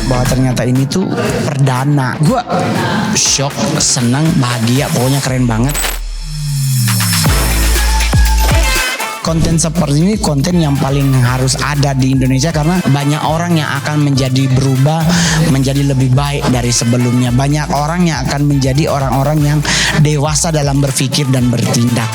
bahwa ternyata ini tuh perdana. Gue shock, senang, bahagia, pokoknya keren banget. Konten seperti ini konten yang paling harus ada di Indonesia karena banyak orang yang akan menjadi berubah menjadi lebih baik dari sebelumnya. Banyak orang yang akan menjadi orang-orang yang dewasa dalam berpikir dan bertindak.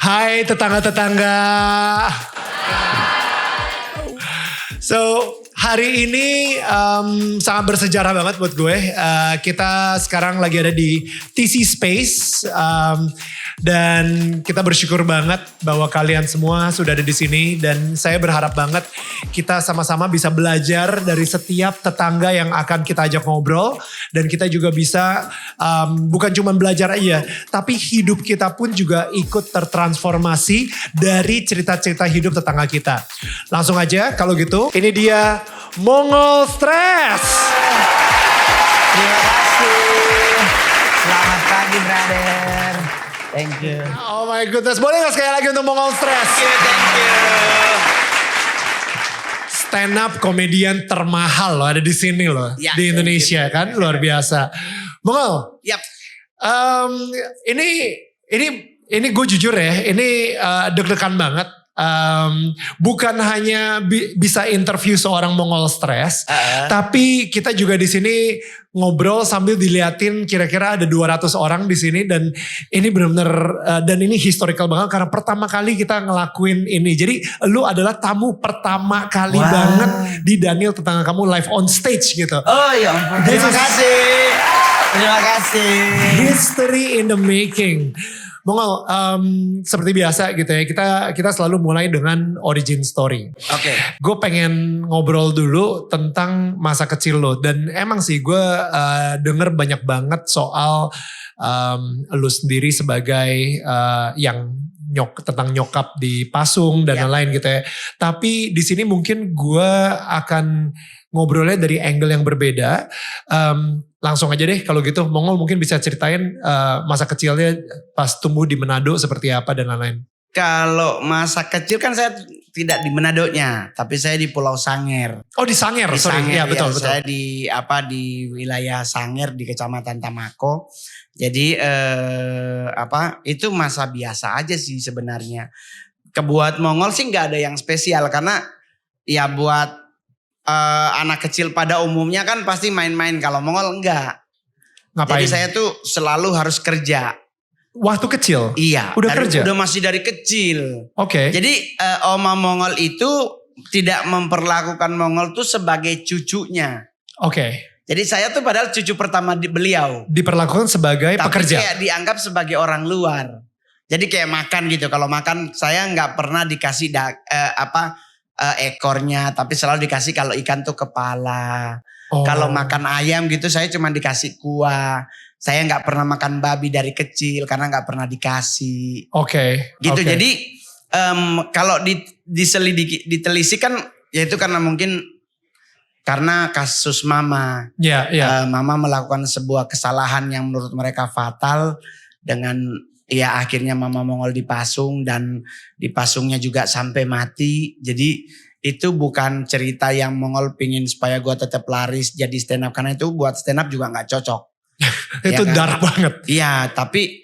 Hai tetangga-tetangga. So hari ini sangat bersejarah banget buat gue. Kita sekarang lagi ada di TC Space dan kita bersyukur banget bahwa kalian semua sudah ada di sini dan saya berharap banget kita sama-sama bisa belajar dari setiap tetangga yang akan kita ajak ngobrol dan kita juga bisa bukan cuma belajar aja tapi hidup kita pun juga ikut tertransformasi dari cerita-cerita hidup tetangga kita. Langsung aja kalau gitu ini dia Mongol Stress. Terima kasih. Selamat pagi, brother. Thank you. Oh my goodness, boleh gak sekali lagi untuk Mongol Stress? Thank you. Stand up komedian termahal loh ada di sini loh. Ya, di Indonesia kan luar biasa. Mongol. Yap. Ini gue jujur ya, ini deg-degan banget. Bukan hanya bisa interview seorang Mongol Stress, tapi kita juga di sini ngobrol sambil diliatin kira-kira ada 200 orang di sini dan ini benar-benar dan ini historical banget karena pertama kali kita ngelakuin ini. Jadi lu adalah tamu pertama kali banget di Daniel tetangga kamu live on stage gitu. Oh ya ampun. Terima kasih. Terima kasih. History in the making. Mongol, seperti biasa gitu ya, kita selalu mulai dengan origin story. Oke. Gue pengen ngobrol dulu tentang masa kecil lo. Dan emang sih gue denger banyak banget soal lo sendiri sebagai yang tentang nyokap di Pasung dan lain-lain gitu ya. Tapi di sini mungkin gue akan ngobrolnya dari angle yang berbeda. Langsung aja deh kalau gitu Mongol mungkin bisa ceritain masa kecilnya pas tumbuh di Manado seperti apa dan lain-lain. Kalau masa kecil kan saya tidak di Manadonya, tapi saya di Pulau Sangiher. Oh di Sangiher, sorry. Sangiher, ya betul. Saya di wilayah Sangiher di Kecamatan Tamako. Jadi itu masa biasa aja sih sebenarnya. Kebuat Mongol sih nggak ada yang spesial karena ya buat anak kecil pada umumnya kan pasti main-main, kalau Mongol enggak. Ngapain? Jadi saya tuh selalu harus kerja. Waktu kecil? Iya. Udah kerja? Udah masih dari kecil. Oke. Jadi Oma Mongol itu tidak memperlakukan Mongol tuh sebagai cucunya. Oke. Jadi saya tuh padahal cucu pertama beliau. Diperlakukan sebagai pekerja? Tapi kayak dianggap sebagai orang luar. Jadi kayak makan gitu. Kalau makan saya nggak pernah dikasih ekornya, tapi selalu dikasih kalau ikan tuh kepala. Kalau makan ayam gitu saya cuma dikasih kuah. Saya nggak pernah makan babi dari kecil karena nggak pernah dikasih. Oke. Gitu. Jadi kalau ditelisik kan ya itu karena mungkin karena kasus mama. Mama melakukan sebuah kesalahan yang menurut mereka fatal dengan ya akhirnya Mama Mongol dipasung dan dipasungnya juga sampai mati. Jadi itu bukan cerita yang Mongol pingin supaya gue tetap laris jadi stand up. Karena itu buat stand up juga gak cocok. Itu ya, dark banget. Iya tapi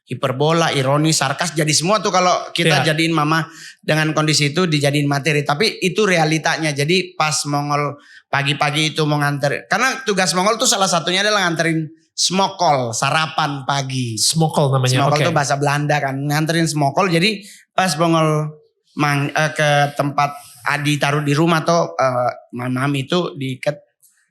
hiperbola, ironi, sarkas jadi semua tuh kalau kita jadiin Mama dengan kondisi itu dijadiin materi. Tapi itu realitanya. Jadi pas Mongol pagi-pagi itu mau nganter. Karena tugas Mongol tuh salah satunya adalah nganterin smokol, sarapan pagi. Smokol namanya. Smokol itu bahasa Belanda kan. Nganterin smokol. Jadi pas Mongol ke tempat Adi taruh di rumah tuh mami itu diikat.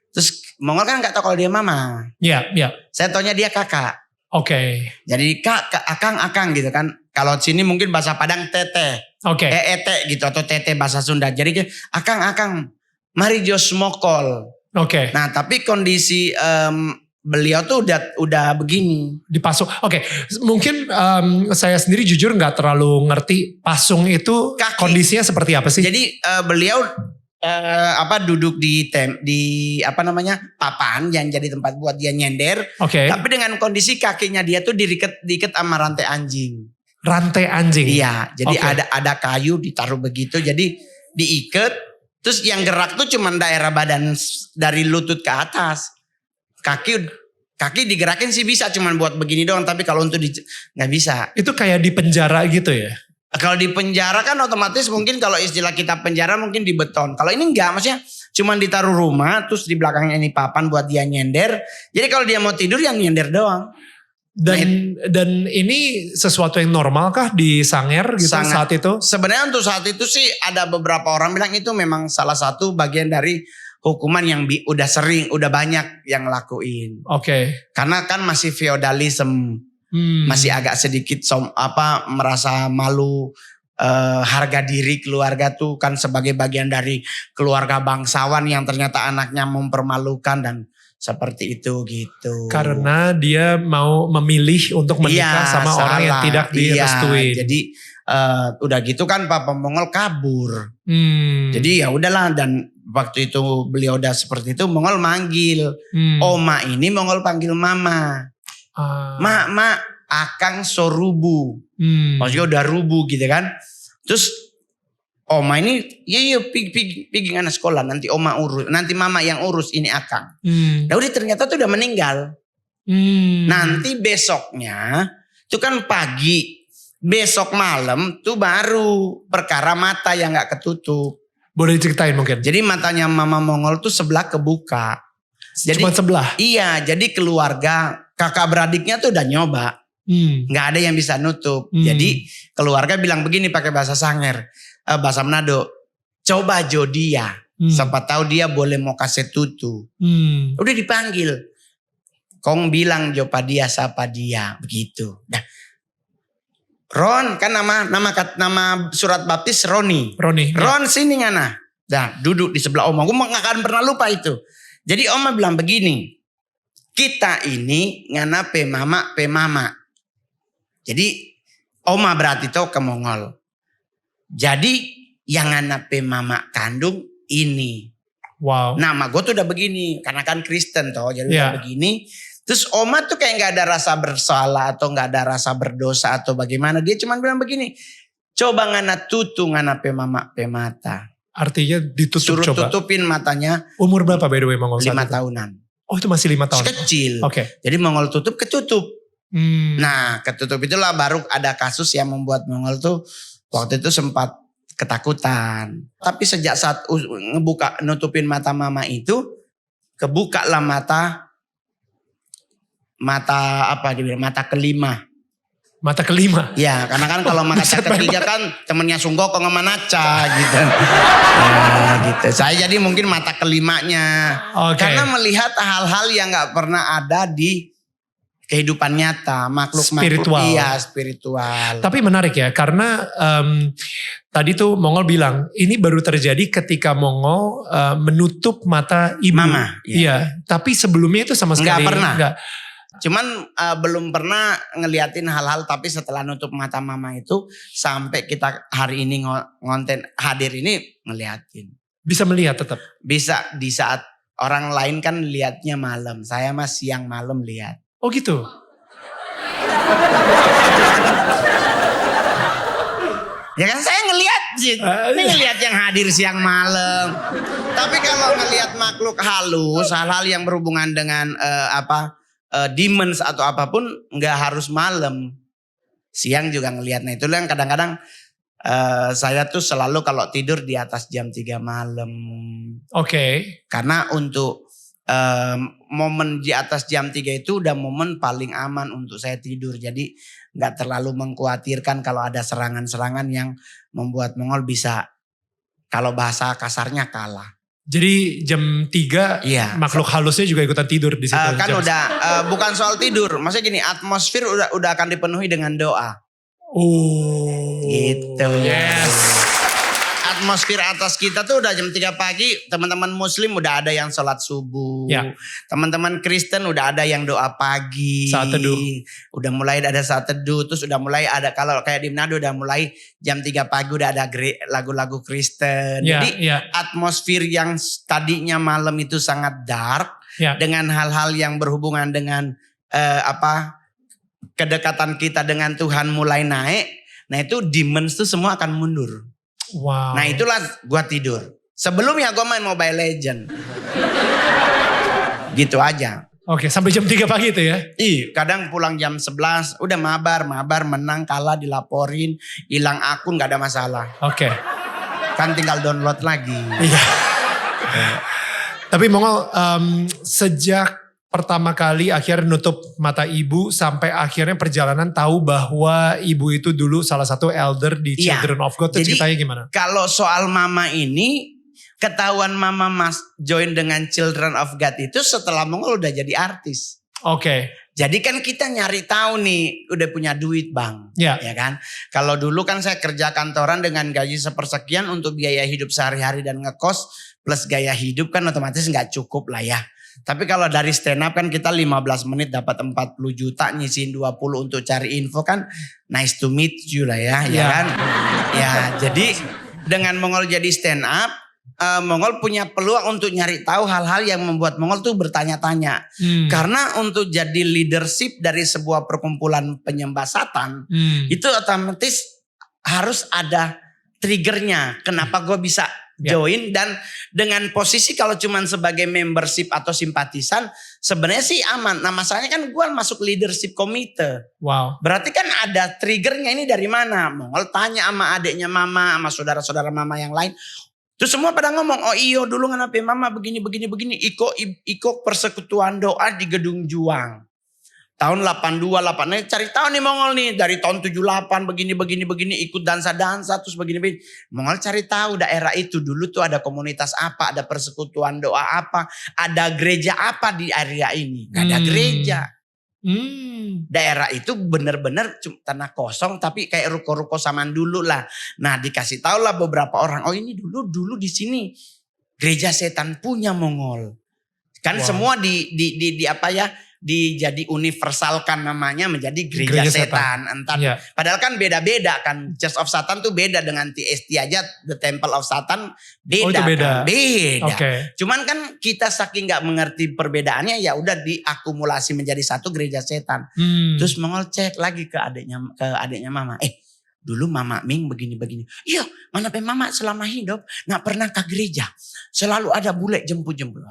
Terus Mongol kan gak tahu kalau dia mama. Iya. Saya taunya dia kakak. Oke. Jadi akang gitu kan. Kalau sini mungkin bahasa Padang teteh. Oke. Ete gitu atau teteh bahasa Sunda. Jadi akang mari jo smokol. Oke. Nah tapi kondisi beliau tuh udah begini. Dipasung. Oke. Mungkin saya sendiri jujur gak terlalu ngerti pasung itu kaki. Kondisinya seperti apa sih? Jadi beliau duduk di papan yang jadi tempat buat dia nyender. Tapi dengan kondisi kakinya dia tuh diikat sama rantai anjing. Rantai anjing. Iya, jadi ada kayu ditaruh begitu, jadi diikat. Terus yang gerak tuh cuman daerah badan dari lutut ke atas. Kaki digerakin sih bisa, cuman buat begini doang. Tapi kalau untuk nggak bisa. Itu kayak di penjara gitu ya? Kalau di penjara kan otomatis mungkin kalau istilah kita penjara mungkin di beton. Kalau ini enggak, maksudnya cuman ditaruh rumah, terus di belakangnya ini papan buat dia nyender. Jadi kalau dia mau tidur yang nyender doang. Dan ini sesuatu yang normal kah di Sangher gitu saat itu? Sebenarnya untuk saat itu sih ada beberapa orang bilang itu memang salah satu bagian dari hukuman yang udah banyak yang lakuin. Karena kan masih feodalisme. Masih agak sedikit merasa malu, harga diri keluarga tuh kan sebagai bagian dari keluarga bangsawan yang ternyata anaknya mempermalukan dan seperti itu gitu. Karena dia mau memilih untuk menikah sama orang yang tidak direstuin. Jadi udah gitu kan Papa Mongol kabur. Jadi ya udahlah, dan waktu itu beliau udah seperti itu, Mongol manggil. Oma ini Mongol panggil mama. Mak, akang sorubu. Maksudnya udah rubu gitu kan. Terus oma ini, iya pergi anak sekolah, nanti oma urus, nanti mama yang urus, ini akang. Nah udah ternyata tuh udah meninggal. Nanti besoknya, itu kan pagi, besok malam tuh baru perkara mata yang gak ketutup. Boleh diceritain mungkin? Jadi matanya Mama Mongol tuh sebelah kebuka. Cuma sebelah? Iya, jadi keluarga kakak beradiknya tuh udah nyoba. Gak ada yang bisa nutup. Jadi keluarga bilang begini pakai bahasa Sangher. Bahasa Manado. Coba Jodia. Siapa tahu dia boleh mau kasih tutu. Udah dipanggil. Kong bilang Jopa dia siapa dia. Begitu. Nah, Ron kan nama surat baptis Ron sini ngana. Nah duduk di sebelah Oma. Gue gak akan pernah lupa itu. Jadi Oma bilang begini. Kita ini ngana pe mama. Jadi Oma berarti tuh ke Mongol. Jadi yang ngana pe mama kandung ini. Wow. Nama gue tuh udah begini. Karena kan Kristen toh. Jadi udah begini. Terus Oma tuh kayak gak ada rasa bersalah atau gak ada rasa berdosa atau bagaimana. Dia cuma bilang begini. Coba ngana tutu ngana pe mama pe mata. Artinya ditutup. Suruh tutupin matanya. Umur berapa by the way Mongol? 5 tahunan. Oh itu masih 5 tahun? Kecil. Jadi Mongol ketutup. Nah ketutup itulah baru ada kasus yang membuat Mongol tuh waktu itu sempat ketakutan. Tapi sejak saat nutupin mata mama itu. Kebukalah mata kelima. Mata kelima? Ya karena kan kalau mata ketiga kan temennya Sunggo kok ngemanaca gitu. Gitu. Saya jadi mungkin mata kelimanya. Karena melihat hal-hal yang gak pernah ada di kehidupan nyata. Makhluk spiritual. Iya spiritual. Tapi menarik ya karena tadi tuh Mongol bilang ini baru terjadi ketika Mongol menutup mata ibu. Mama. Iya. Tapi sebelumnya itu sama sekali. Gak pernah. Cuman belum pernah ngeliatin hal-hal, tapi setelah nutup mata mama itu sampai kita hari ini ngonten hadir ini ngeliatin. Bisa melihat tetap? Bisa, di saat orang lain kan liatnya malam, saya mah siang malam lihat. Oh gitu? Ya kan saya ngeliat sih, ini ngeliat yang hadir siang malam. Tapi kalau ngeliat makhluk halus, hal-hal yang berhubungan dengan demons atau apapun nggak harus malam, siang juga ngelihat. Nah itulah yang kadang-kadang saya tuh selalu kalau tidur di atas jam 3 malam. Karena untuk momen di atas jam 3 itu udah momen paling aman untuk saya tidur. Jadi nggak terlalu mengkhawatirkan kalau ada serangan-serangan yang membuat Mongol bisa, kalau bahasa kasarnya kalah. Jadi jam 3 makhluk halusnya juga ikutan tidur di situ. Kan udah bukan soal tidur, maksudnya gini, atmosfer udah akan dipenuhi dengan doa. Oh. Gitu. Yes. atmosfer atas kita tuh udah jam 3 pagi. Teman-teman muslim udah ada yang sholat subuh. Ya. Teman-teman Kristen udah ada yang doa pagi. Saat teduh. Udah mulai ada saat teduh. Terus udah mulai ada, kalau kayak di Manado udah mulai jam 3 pagi udah ada lagu-lagu Kristen. Ya, Jadi atmosfer yang tadinya malam itu sangat dark. Dengan hal-hal yang berhubungan dengan kedekatan kita dengan Tuhan mulai naik. Nah itu demons tuh semua akan mundur. Wow. Nah itulah gua tidur. Sebelumnya gua main Mobile Legend. Gitu aja. Oke, sampai jam 3 pagi itu ya? Kadang pulang jam 11, udah mabar, menang, kalah, dilaporin, hilang akun, gak ada masalah. Oke. Kan tinggal download lagi. Iya. Tapi Mongol, sejak pertama kali akhirnya nutup mata ibu sampai akhirnya perjalanan tahu bahwa ibu itu dulu salah satu elder di Children of God. Itu ceritanya gimana? Kalau soal mama ini, ketahuan mama join dengan Children of God itu setelah Mongol udah jadi artis. Oke. Jadi kan kita nyari tahu nih, udah punya duit bang, ya kan? Kalau dulu kan saya kerja kantoran dengan gaji sepersekian untuk biaya hidup sehari-hari dan ngekos plus gaya hidup kan otomatis nggak cukup lah ya. Tapi kalau dari stand up kan kita 15 menit dapat 40 juta, nyisihin 20 untuk cari info kan nice to meet you lah ya, ya kan? Ya jadi dengan Mongol jadi stand up, Mongol punya peluang untuk nyari tahu hal-hal yang membuat Mongol tuh bertanya-tanya. Karena untuk jadi leadership dari sebuah perkumpulan penyembah Satan, itu otomatis harus ada triggernya. Kenapa gue bisa join dan dengan posisi kalau cuman sebagai membership atau simpatisan sebenarnya sih aman. Nah masalahnya kan gue masuk leadership komite. Wow. Berarti kan ada triggernya ini dari mana? Mongol tanya sama adiknya mama, sama saudara-saudara mama yang lain. Terus semua pada ngomong, oh iyo dulu kenapa mama begini. Iko persekutuan doa di Gedung Juang. Tahun 82, 84, cari tahu nih Mongol nih. Dari tahun 78 begini, ikut dansa-dansa terus begini. Mongol cari tahu daerah itu dulu tuh ada komunitas apa, ada persekutuan doa apa, ada gereja apa di area ini. Gak ada gereja. Daerah itu benar-benar tanah kosong tapi kayak ruko-ruko zaman dulu lah. Nah dikasih tahu lah beberapa orang, oh ini dulu di sini gereja setan punya Mongol. Kan semua jadi universalkan namanya menjadi gereja setan. Entar, padahal kan beda-beda kan. Church of Satan tuh beda dengan TST aja. The Temple of Satan beda. Kan? Beda. Okay. Cuman kan kita saking gak mengerti perbedaannya ya udah diakumulasi menjadi satu gereja setan. Terus Mongol cek lagi ke adiknya mama. Dulu Mama Ming begini. Iya, mana mama selama hidup gak pernah ke gereja. Selalu ada bule jemput-jemput.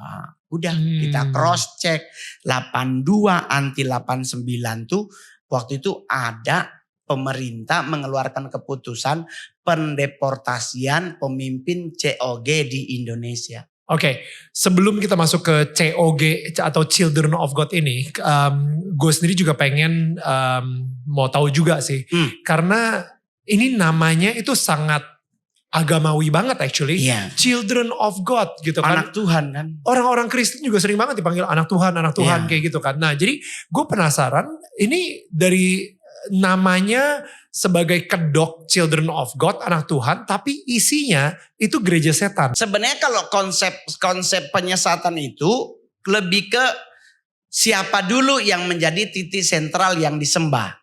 Udah kita cross check 82 anti 89 tuh waktu itu ada pemerintah mengeluarkan keputusan pendeportasian pemimpin COG di Indonesia. Oke, sebelum kita masuk ke COG atau Children of God ini, gue sendiri juga pengen mau tahu juga sih, karena ini namanya itu sangat agamawi banget actually. Children of God gitu kan. Anak Tuhan kan. Orang-orang Kristen juga sering banget dipanggil anak Tuhan kayak gitu kan. Nah jadi gue penasaran ini dari namanya sebagai kedok Children of God, anak Tuhan, tapi isinya itu gereja setan. Sebenarnya kalau konsep penyesatan itu lebih ke siapa dulu yang menjadi titik sentral yang disembah.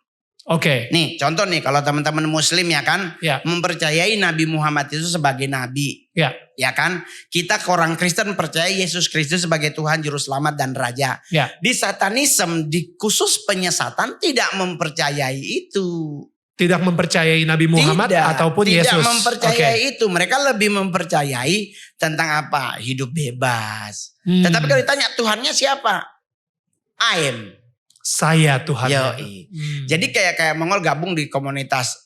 Oke. Nih contoh nih kalau teman-teman muslim ya kan. Mempercayai Nabi Muhammad itu sebagai nabi. Ya kan. Kita orang Kristen percaya Yesus Kristus sebagai Tuhan Juru Selamat dan Raja. Di satanisme di khusus penyesatan tidak mempercayai itu. Tidak mempercayai Nabi Muhammad ataupun Yesus. Tidak mempercayai itu. Mereka lebih mempercayai tentang apa? Hidup bebas. Tetapi kalau ditanya Tuhannya siapa? Saya Tuhan. Jadi kayak Mongol gabung di komunitas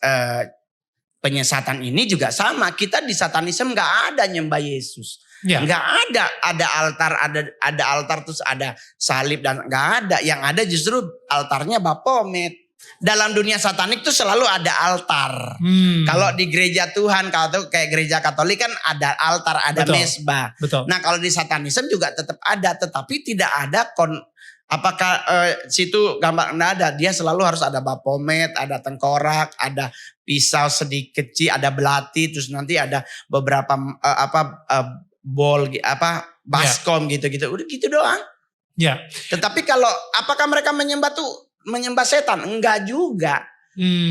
penyesatan ini juga sama. Kita di satanisme nggak ada nyembah Yesus, nggak ada altar, ada altar terus ada salib dan nggak ada. Yang ada justru altarnya Baphomet. Dalam dunia satanik tuh selalu ada altar. Kalau di gereja Tuhan, kalau kayak gereja Katolik kan ada altar, ada mesbah. Nah kalau di satanisme juga tetap ada, tetapi tidak ada Apakah situ gambar enggak ada? Dia selalu harus ada bapomet, ada tengkorak, ada pisau sedikit kecil, ada belati, terus nanti ada beberapa baskom gitu-gitu. Udah gitu doang. Ya. Tetapi kalau apakah mereka menyembah setan? Enggak juga.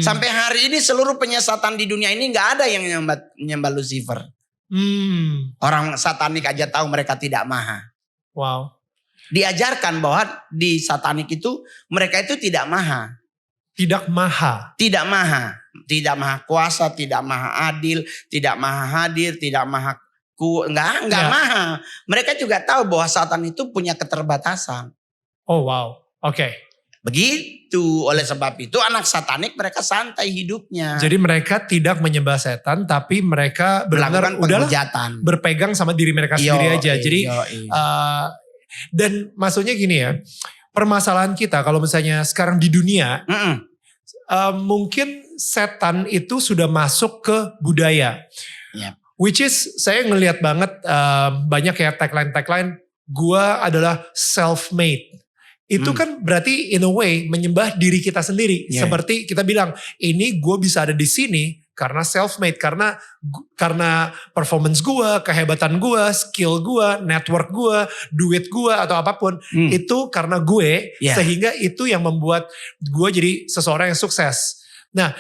Sampai hari ini seluruh penyesatan di dunia ini enggak ada yang menyembah Lucifer. Orang satanik aja tahu mereka tidak maha. Wow. Diajarkan bahwa di satanik itu mereka itu tidak maha. Tidak maha. Tidak maha. Tidak maha kuasa, tidak maha adil, tidak maha hadir, tidak maha enggak maha. Mereka juga tahu bahwa satan itu punya keterbatasan. Oh wow. Oke. Begitu, oleh sebab itu anak satanik mereka santai hidupnya. Jadi mereka tidak menyembah setan, tapi mereka benar-benar udahlah berpegang sama diri mereka sendiri aja. Jadi dan maksudnya gini ya, permasalahan kita kalau misalnya sekarang di dunia, mungkin setan itu sudah masuk ke budaya. Yep. Which is saya ngelihat banget banyak ya tagline, gua adalah self-made. Itu kan berarti in a way menyembah diri kita sendiri. Yeah. Seperti kita bilang, ini gue bisa ada di sini karena self-made. Karena performance gue, kehebatan gue, skill gue, network gue, duit gue atau apapun. Itu karena gue, sehingga itu yang membuat gue jadi seseorang yang sukses. Nah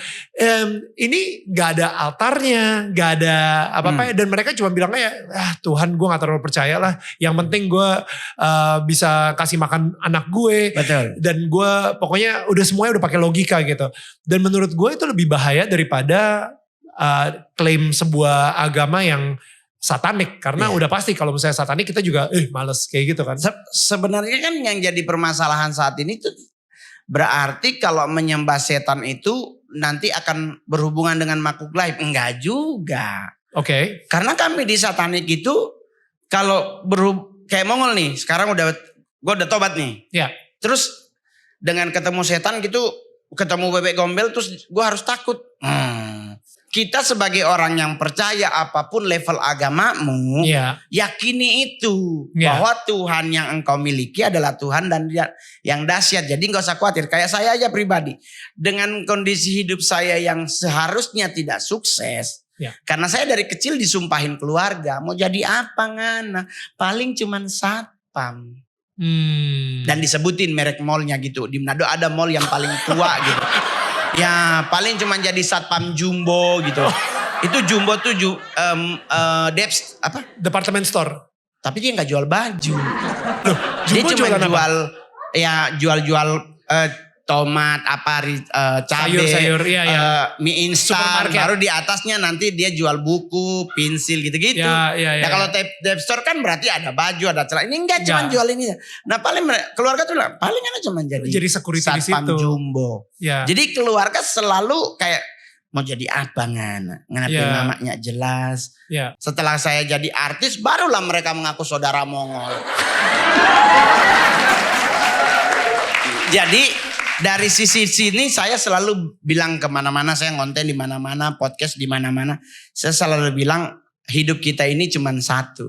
ini gak ada altarnya, gak ada apa-apa dan mereka cuma bilangnya Tuhan gue gak terlalu percaya lah. Yang penting gue bisa kasih makan anak gue. Betul. Dan gue pokoknya semuanya udah pakai logika gitu. Dan menurut gue itu lebih bahaya daripada klaim sebuah agama yang satanik. Karena udah pasti kalau misalnya satanik kita juga males kayak gitu kan. Sebenarnya kan yang jadi permasalahan saat ini tuh berarti kalau menyembah setan itu nanti akan berhubungan dengan makhluk gaib. Enggak juga. Oke. Karena kami di satanik itu kalau kayak Mongol nih, sekarang gue udah tobat nih. Ya. Terus dengan ketemu setan gitu, ketemu bebek gombel terus gue harus takut. Kita sebagai orang yang percaya apapun level agamamu, yakini itu bahwa Tuhan yang engkau miliki adalah Tuhan dan yang dahsyat. Jadi gak usah khawatir. Kayak saya aja pribadi, dengan kondisi hidup saya yang seharusnya tidak sukses, karena saya dari kecil disumpahin keluarga, mau jadi apa ngana? Paling cuman satpam. Dan disebutin merek mallnya gitu. Di Manado ada mall yang paling tua gitu. Ya paling cuma jadi satpam Jumbo gitu. Itu Jumbo tuh department store. Tapi dia gak jual baju. Dia cuma jual tomat, cabai, sayur, mie instan. Baru di atasnya nanti dia jual buku, pensil gitu-gitu. Nah kalau department store kan berarti ada baju, ada celana. Ini enggak cuma jual ini. Nah paling keluarga tuh paling kan cuma jadi security satpam di situ. Jumbo. Jadi keluarga selalu kayak mau jadi apa kenapa namanya jelas. Setelah saya jadi artis barulah mereka mengaku saudara Mongol. Jadi dari sisi sini saya selalu bilang kemana-mana, saya ngonten di mana-mana, podcast di mana-mana. Saya selalu bilang hidup kita ini cuma satu.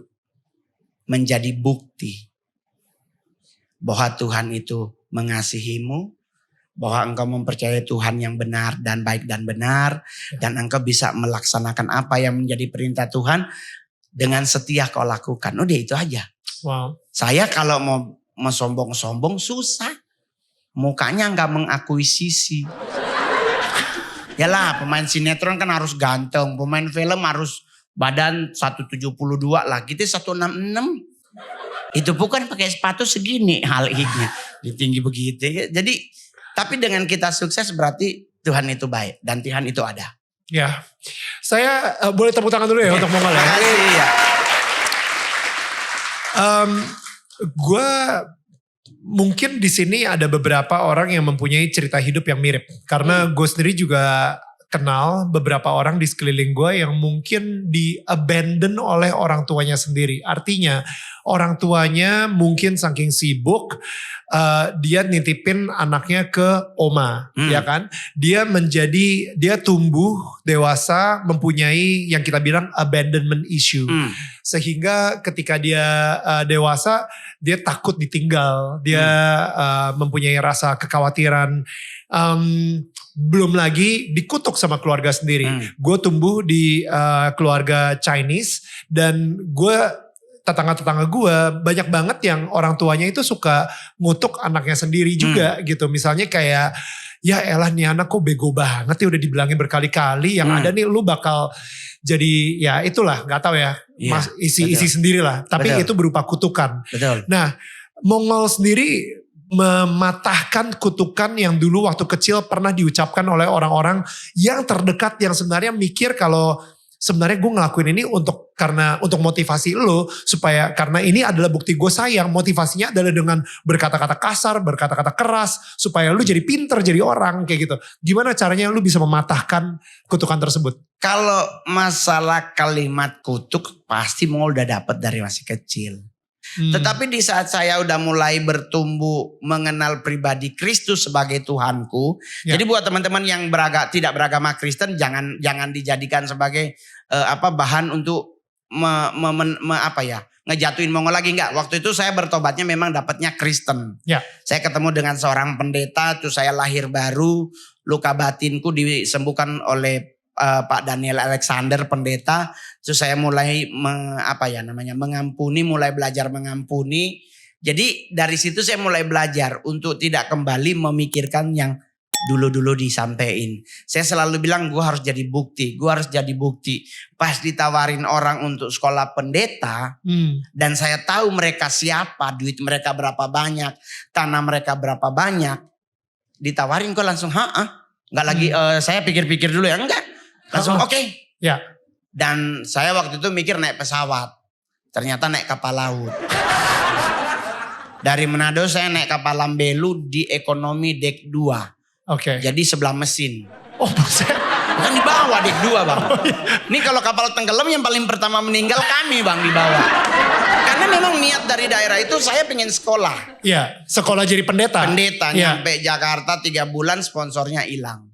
Menjadi bukti bahwa Tuhan itu mengasihimu. Bahwa engkau mempercayai Tuhan yang benar dan baik dan benar. Dan engkau bisa melaksanakan apa yang menjadi perintah Tuhan. Dengan setia kau lakukan. Udah itu aja. Wow. Saya kalau mau sombong-sombong susah. Mukanya gak mengakuisisi. Yalah pemain sinetron kan harus ganteng. Pemain film harus badan 172 lah. Kita 166. Itu bukan pakai sepatu segini hal ini. Tinggi begitu. Jadi tapi dengan kita sukses berarti Tuhan itu baik. Dan Tuhan itu ada. Ya. Saya boleh tepuk tangan dulu ya untuk Mongol ya. Terima kasih ya. Gue mungkin di sini ada beberapa orang yang mempunyai cerita hidup yang mirip. Karena gue sendiri juga kenal beberapa orang di sekeliling gue yang mungkin di abandon oleh orang tuanya sendiri. Artinya orang tuanya mungkin saking sibuk, dia nitipin anaknya ke oma, ya kan? Dia tumbuh dewasa mempunyai yang kita bilang abandonment issue. Sehingga ketika dia dewasa, dia takut ditinggal, dia mempunyai rasa kekhawatiran. Belum lagi dikutuk sama keluarga sendiri. Gue tumbuh di keluarga Chinese dan tetangga-tetangga gue banyak banget yang orang tuanya itu suka ngutuk anaknya sendiri juga gitu. Misalnya kayak, ya elah nih anak kok bego banget ya udah dibilangin berkali-kali. Yang ada nih lu bakal jadi ya itulah gak tahu ya, isi sendiri lah. Tapi itu berupa kutukan. Nah Mongol sendiri mematahkan kutukan yang dulu waktu kecil pernah diucapkan oleh orang-orang yang terdekat yang sebenarnya mikir kalau sebenarnya gue ngelakuin ini untuk motivasi lo supaya karena ini adalah bukti gue sayang. Motivasinya adalah dengan berkata-kata kasar, berkata-kata keras supaya lu jadi pinter, jadi orang kayak gitu. Gimana caranya lu bisa mematahkan kutukan tersebut? Kalau masalah kalimat kutuk pasti mau udah dapet dari masih kecil. Tetapi di saat saya udah mulai bertumbuh mengenal pribadi Kristus sebagai Tuhanku. Jadi buat teman-teman yang tidak beragama Kristen jangan dijadikan sebagai bahan untuk ngejatuhin Mongol lagi, enggak. Waktu itu saya bertobatnya memang dapatnya Kristen. Saya ketemu dengan seorang pendeta, terus saya lahir baru, luka batinku disembuhkan oleh Pak Daniel Alexander pendeta. Terus saya mulai mengampuni, mulai belajar mengampuni. Jadi dari situ saya mulai belajar untuk tidak kembali memikirkan yang dulu-dulu disampaikan. Saya selalu bilang gue harus jadi bukti, Pas ditawarin orang untuk sekolah pendeta dan saya tahu mereka siapa, duit mereka berapa banyak, tanah mereka berapa banyak. Ditawarin kok langsung enggak lagi saya pikir-pikir dulu ya, enggak. Langsung oke. Dan saya waktu itu mikir naik pesawat. Ternyata naik kapal laut. Dari Manado saya naik kapal Lambelu di ekonomi deck 2. Jadi sebelah mesin. Bukan di bawah deck 2 bang. Ini kalau kapal tenggelam yang paling pertama meninggal kami bang di bawah. Karena memang niat dari daerah itu saya pengen sekolah. Sekolah jadi pendeta. Nyampe Jakarta 3 bulan sponsornya hilang.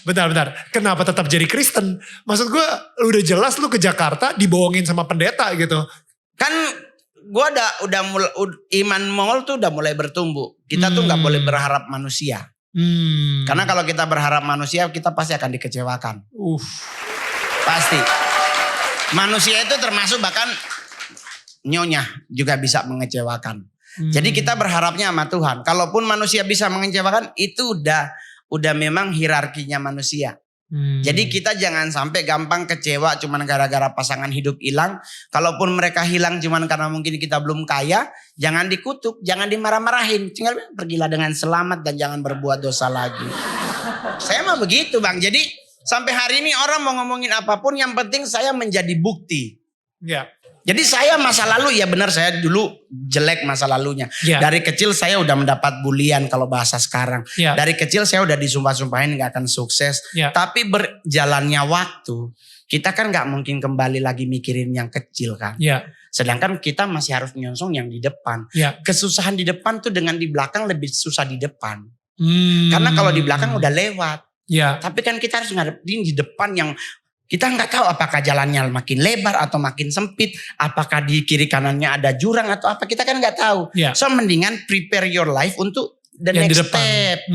Bentar. Kenapa tetap jadi Kristen? Maksud gue udah jelas lu ke Jakarta dibohongin sama pendeta gitu. Kan gue udah mulai, iman Mongol tuh udah mulai bertumbuh. Kita tuh gak boleh berharap manusia. Karena kalau kita berharap manusia kita pasti akan dikecewakan. Pasti. Manusia itu termasuk bahkan nyonya juga bisa mengecewakan. Jadi kita berharapnya sama Tuhan. Kalaupun manusia bisa mengecewakan itu udah memang hierarkinya manusia. Jadi kita jangan sampai gampang kecewa cuman gara-gara pasangan hidup hilang. Kalaupun mereka hilang cuman karena mungkin kita belum kaya, jangan dikutuk, jangan dimarah-marahin. Tinggal pergilah dengan selamat dan jangan berbuat dosa lagi. Saya mah begitu bang. Jadi sampai hari ini orang mau ngomongin apapun yang penting saya menjadi bukti. Jadi saya masa lalu ya benar saya dulu jelek masa lalunya. Dari kecil saya udah mendapat bulian kalau bahasa sekarang. Dari kecil saya udah disumpah-sumpahin gak akan sukses. Tapi berjalannya waktu kita kan gak mungkin kembali lagi mikirin yang kecil kan. Sedangkan kita masih harus nyonsong yang di depan. Kesusahan di depan tuh dengan di belakang lebih susah di depan. Karena kalau di belakang udah lewat. Tapi kan kita harus ngadepin di depan yang kita nggak tahu apakah jalannya makin lebar atau makin sempit, apakah di kiri kanannya ada jurang atau apa, kita kan nggak tahu. So mendingan prepare your life untuk the yang next step.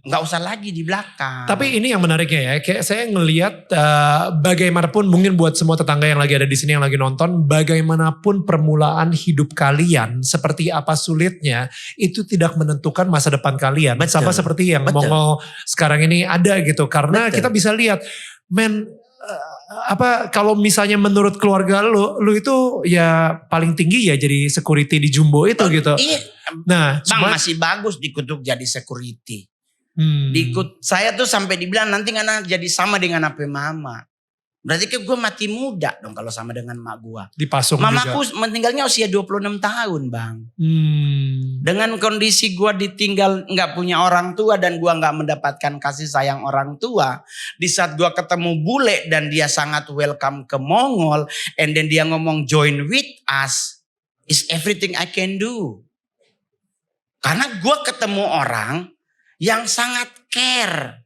Nggak usah lagi di belakang. Tapi ini yang menariknya ya, kayak saya ngelihat bagaimanapun mungkin buat semua tetangga yang lagi ada di sini yang lagi nonton, bagaimanapun permulaan hidup kalian, seperti apa sulitnya, itu tidak menentukan masa depan kalian. Sama seperti yang Mongol sekarang ini ada gitu, karena kita bisa lihat, kalau misalnya menurut keluarga lu itu ya paling tinggi ya jadi security di Jumbo itu gitu. Nah, masih bagus dikutuk jadi security. Saya tuh sampai dibilang nanti karena jadi sama dengan apa mama. Berarti kan gue mati muda dong kalau sama dengan mak gue. Dipasung Mamaku juga. meninggalnya usia 26 tahun bang. Dengan kondisi gue ditinggal gak punya orang tua dan gue gak mendapatkan kasih sayang orang tua. Di saat gue ketemu bule dan dia sangat welcome ke Mongol. And then dia ngomong join with us. Is everything I can do. Karena gue ketemu orang yang sangat care.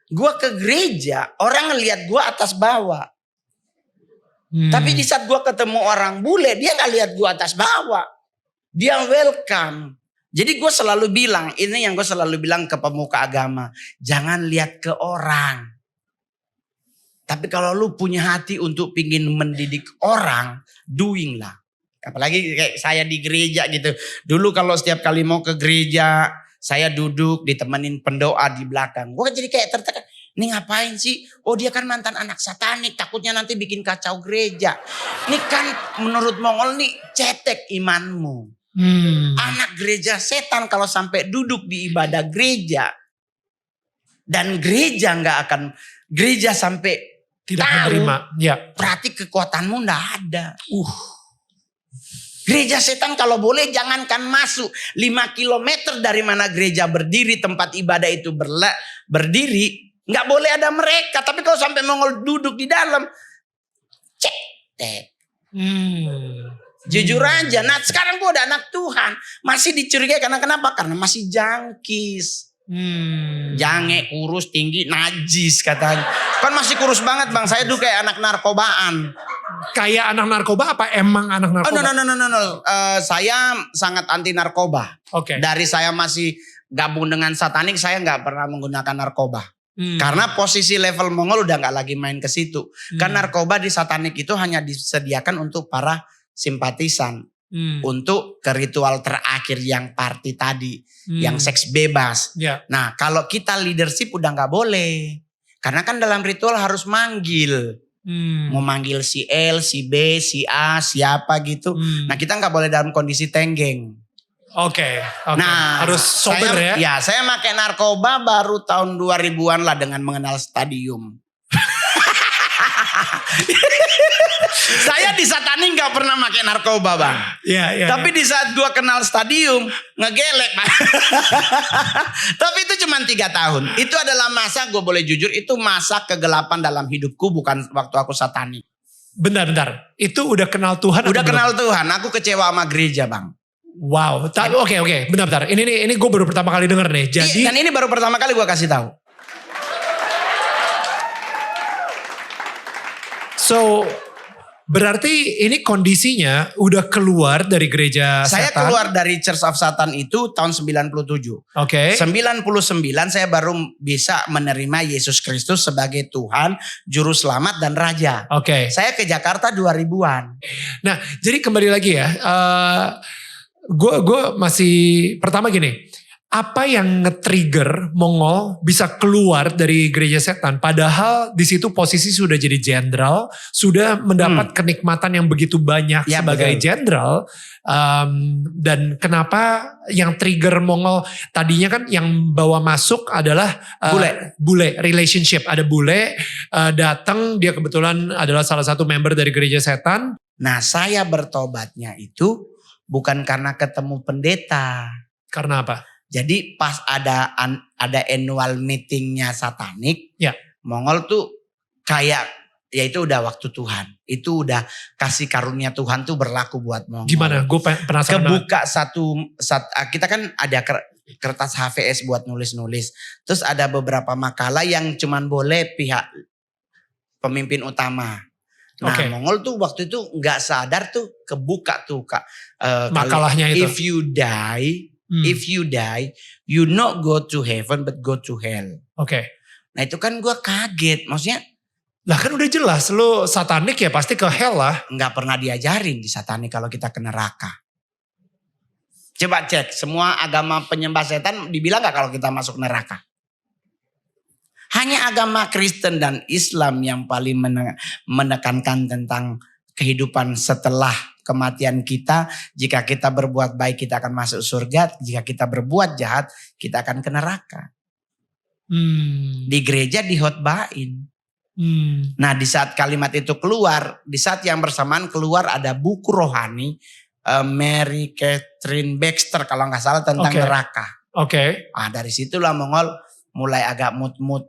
Gue ke gereja, orang ngelihat gue atas bawah. Tapi di saat gue ketemu orang bule, dia gak lihat gue atas bawah. Dia welcome. Jadi gue selalu bilang, ini yang gue selalu bilang ke pemuka agama. Jangan lihat ke orang. Tapi kalau lu punya hati untuk pingin mendidik orang, doing lah. Apalagi kayak saya di gereja gitu. Dulu kalau setiap kali mau ke gereja, saya duduk ditemenin pendoa di belakang. Gue jadi kayak tertekan. Ini ngapain sih? Oh dia kan mantan anak satanik. Takutnya nanti bikin kacau gereja. Ini kan menurut Mongol nih cetek imanmu. Anak gereja setan kalau sampai duduk di ibadah gereja. Dan gereja gak akan. Gereja sampai tidak menerima. Ya. Berarti kekuatanmu gak ada. Gereja setan kalau boleh jangankan masuk 5 kilometer dari mana gereja berdiri, tempat ibadah itu berdiri, nggak boleh ada mereka. Tapi kalau sampai Mongol duduk di dalam, cetek. Jujur aja, nah sekarang gue udah anak Tuhan, masih dicurigai karena kenapa? Karena masih jangkis. Jange, kurus, tinggi, najis katanya. Kan masih kurus banget bang, saya dulu kayak anak narkobaan. Kayak anak narkoba apa emang anak narkoba? No. Saya sangat anti narkoba. Dari saya masih gabung dengan satanik, saya nggak pernah menggunakan narkoba. Karena posisi level Mongol udah nggak lagi main ke situ. Kan narkoba di satanik itu hanya disediakan untuk para simpatisan. Untuk ke ritual terakhir yang party tadi. Yang seks bebas. Nah kalau kita leadership udah nggak boleh. Karena kan dalam ritual harus manggil. Mau manggil si L, si B, si A, siapa gitu. Nah kita nggak boleh dalam kondisi tenggeng. Oke. Nah harus sober ya. Ya saya pakai narkoba baru tahun 2000-an lah dengan mengenal stadium. Saya di satanik nggak pernah pakai narkoba bang. Tapi di saat gua kenal stadium ngegelek bang. Tapi itu cuma 3 tahun. Itu adalah masa, gue boleh jujur, itu masa kegelapan dalam hidupku, bukan waktu aku satanik. Bentar. Itu udah kenal Tuhan? Udah kenal Tuhan. Aku kecewa sama gereja bang. Wow. Oke. Bentar. Ini gue baru pertama kali denger nih. Jadi. Dan ini baru pertama kali gue kasih tahu. So, berarti ini kondisinya udah keluar dari gereja saya setan? Keluar dari Church of Satan itu tahun 97. 99 saya baru bisa menerima Yesus Kristus sebagai Tuhan, Juru Selamat dan Raja. Saya ke Jakarta 2000-an. Nah, jadi kembali lagi ya. Gue masih pertama gini. Apa yang nge-trigger Mongol bisa keluar dari gereja setan? Padahal di situ posisi sudah jadi jenderal, sudah mendapat kenikmatan yang begitu banyak sebagai jenderal. Dan kenapa yang trigger Mongol tadinya kan yang bawa masuk adalah bule relationship. Ada bule datang, dia kebetulan adalah salah satu member dari gereja setan. Nah saya bertobatnya itu bukan karena ketemu pendeta. Karena apa? Jadi pas ada annual meetingnya satanik, Mongol tuh kayak ya itu udah waktu Tuhan. Itu udah kasih karunia Tuhan tuh berlaku buat Mongol. Gimana? Gue penasaran. Kebuka kita kan ada kertas HVS buat nulis-nulis. Terus ada beberapa makalah yang cuman boleh pihak pemimpin utama. Nah Mongol tuh waktu itu gak sadar tuh kebuka tuh Kak. Makalahnya itu. If you die, you not go to heaven but go to hell. Nah itu kan gue kaget. Maksudnya. Lah kan udah jelas lu satanik ya pasti ke hell lah. Gak pernah diajarin di satanik kalau kita ke neraka. Coba cek semua agama penyembah setan dibilang gak kalau kita masuk neraka. Hanya agama Kristen dan Islam yang paling menekankan tentang kehidupan setelah kematian kita. Jika kita berbuat baik kita akan masuk surga. Jika kita berbuat jahat kita akan ke neraka. Di gereja dihotbain. Nah di saat kalimat itu keluar, di saat yang bersamaan keluar ada buku rohani Mary Catherine Baxter kalau nggak salah tentang neraka. Nah dari situlah Mongol mulai agak mood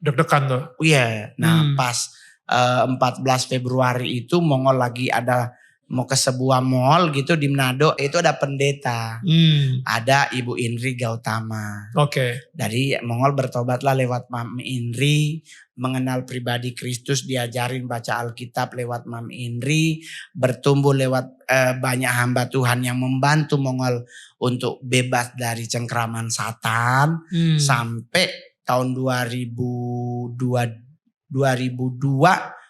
deg-degan tuh. Iya. Nah pas 14 Februari itu Mongol lagi ada mau ke sebuah mall gitu di Manado, itu ada pendeta. Ada Ibu Indri Gautama. Dari Mongol bertobatlah lewat Mami Indri, mengenal pribadi Kristus, diajarin baca Alkitab lewat Mami Indri, bertumbuh lewat banyak hamba Tuhan yang membantu Mongol untuk bebas dari cengkraman Satan sampai tahun 2002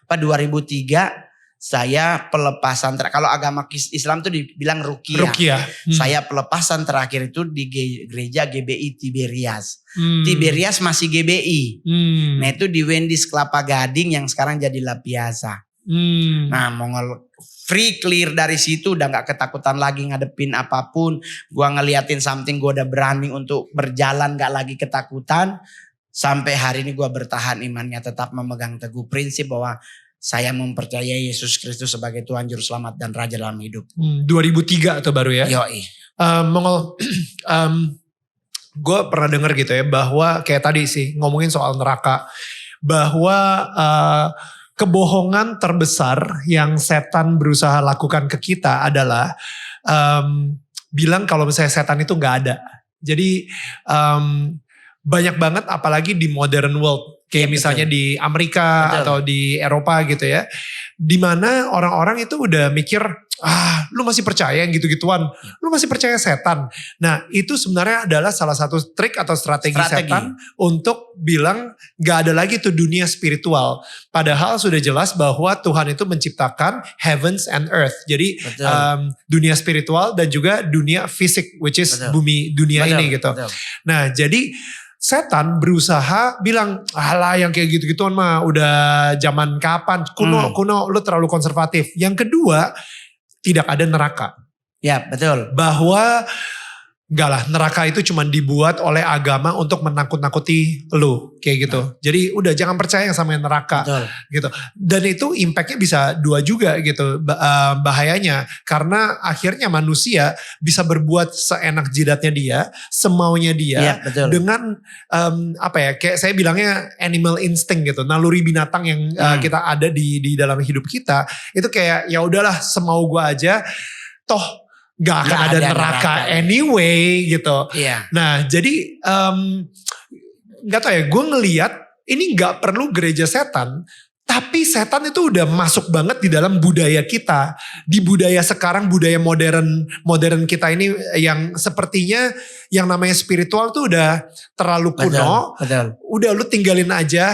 apa 2003 saya pelepasan kalau agama Islam tuh dibilang ruqyah. Saya pelepasan terakhir itu di gereja GBI Tiberias. Tiberias masih GBI. Nah itu di Wendy's Kelapa Gading yang sekarang jadi La Piazza. Nah Mongol free clear dari situ, udah gak ketakutan lagi ngadepin apapun. Gua ngeliatin something, gua udah berani untuk berjalan, gak lagi ketakutan. Sampai hari ini gua bertahan imannya, tetap memegang teguh prinsip bahwa saya mempercayai Yesus Kristus sebagai Tuhan Juru Selamat dan Raja dalam hidup. 2003 atau baru ya? Yoi. Mongol, gue pernah dengar gitu ya bahwa kayak tadi sih ngomongin soal neraka. Bahwa kebohongan terbesar yang setan berusaha lakukan ke kita adalah bilang kalau misalnya setan itu gak ada. Jadi banyak banget apalagi di modern world. Kayak misalnya di Amerika atau di Eropa gitu ya. Dimana orang-orang itu udah mikir, lu masih percaya yang gitu-gituan. Lu masih percaya setan. Nah itu sebenarnya adalah salah satu trik atau strategi setan untuk bilang gak ada lagi tuh dunia spiritual. Padahal sudah jelas bahwa Tuhan itu menciptakan heavens and earth. Jadi dunia spiritual dan juga dunia fisik, which is bumi dunia ini gitu. Nah jadi setan berusaha bilang, alah yang kayak gitu-gituan mah udah zaman kapan, kuno, lu terlalu konservatif. Yang kedua, tidak ada neraka. Ya betul. Bahwa enggak lah, neraka itu cuma dibuat oleh agama untuk menakut-nakuti lu, kayak gitu. Jadi udah jangan percaya yang sama neraka, gitu. Dan itu impactnya bisa dua juga gitu, bahayanya. Karena akhirnya manusia bisa berbuat seenak jidatnya dia, semaunya dia, dengan kayak saya bilangnya animal instinct gitu, naluri binatang yang kita ada di dalam hidup kita. Itu kayak ya udahlah semau gua aja, toh gak akan ada neraka anyway gitu. Nah jadi gak tau ya, gue ngeliat ini gak perlu gereja setan. Tapi setan itu udah masuk banget di dalam budaya kita. Di budaya sekarang, budaya modern kita ini yang sepertinya yang namanya spiritual tuh udah terlalu kuno. Udah lu tinggalin aja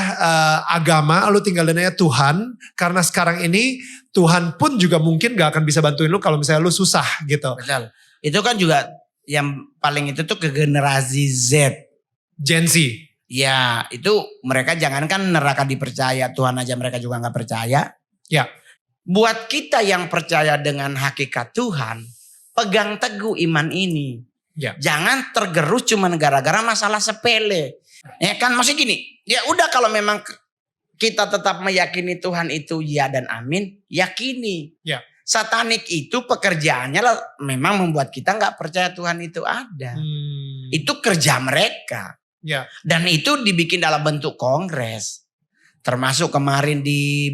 agama, lu tinggalin aja Tuhan. Karena sekarang ini Tuhan pun juga mungkin gak akan bisa bantuin lu kalau misalnya lu susah gitu. Itu kan juga yang paling itu tuh ke generasi Z. Gen Z. Ya itu mereka jangankan neraka dipercaya, Tuhan aja mereka juga gak percaya. Ya. Buat kita yang percaya dengan hakikat Tuhan, pegang teguh iman ini. Ya. Jangan tergerus cuma gara-gara masalah sepele. Ya kan maksudnya gini, ya udah kalau memang kita tetap meyakini Tuhan itu ya dan amin, yakini. Ya. Satanik itu pekerjaannya lah memang membuat kita gak percaya Tuhan itu ada. Itu kerja mereka. Ya. Dan itu dibikin dalam bentuk kongres. Termasuk kemarin di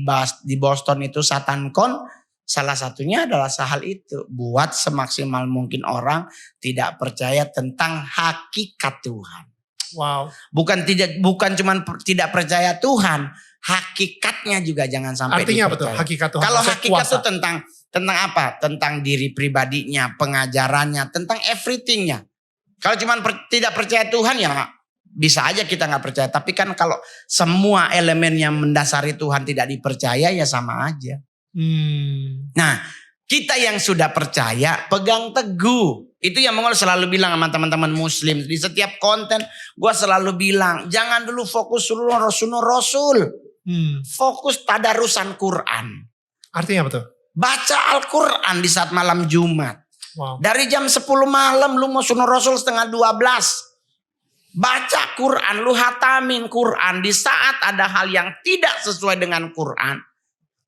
Boston itu SatanCon, salah satunya adalah hal itu. Buat semaksimal mungkin orang tidak percaya tentang hakikat Tuhan. Wow. Bukan cuma tidak percaya Tuhan, hakikatnya juga jangan sampai artinya dipercaya. Apa tuh hakikat Tuhan? Kalau hakikat itu tentang apa? Tentang diri pribadinya, pengajarannya, tentang everythingnya. Kalau cuma tidak percaya Tuhan ya bisa aja kita gak percaya. Tapi kan kalau semua elemen yang mendasari Tuhan tidak dipercaya ya sama aja. Nah kita yang sudah percaya pegang teguh. Itu yang Mongol selalu bilang sama teman-teman muslim. Di setiap konten gue selalu bilang jangan dulu fokus Rasul. Fokus tadarusan Quran. Artinya apa tuh? Baca Al-Quran di saat malam Jumat. Wow. Dari jam 10 malam lu mau sunnah Rasul setengah 12. Baca Quran, lu hatamin Quran. Di saat ada hal yang tidak sesuai dengan Quran,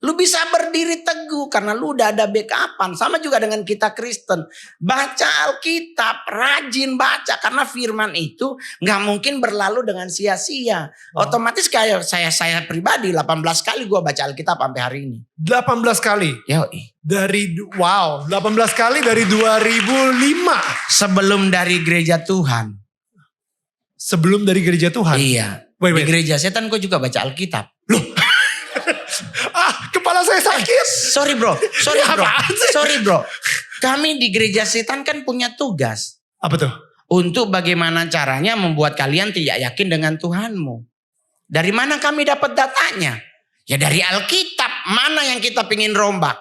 lu bisa berdiri teguh karena lu udah ada backupan. Sama juga dengan kita Kristen. Baca Alkitab, rajin baca. Karena firman itu gak mungkin berlalu dengan sia-sia. Otomatis kayak saya pribadi 18 kali gue baca Alkitab sampai hari ini. 18 kali? Yoi. 18 kali dari 2005. Sebelum dari gereja Tuhan. Sebelum dari gereja Tuhan? Iya. Wait. Di gereja setan gue juga baca Alkitab. Loh. Kepala saya sakit. Sorry bro. Kami di gereja setan kan punya tugas. Apa tuh? Untuk bagaimana caranya membuat kalian tidak yakin dengan Tuhanmu. Dari mana kami dapat datanya? Ya dari Alkitab. Mana yang kita pingin rombak?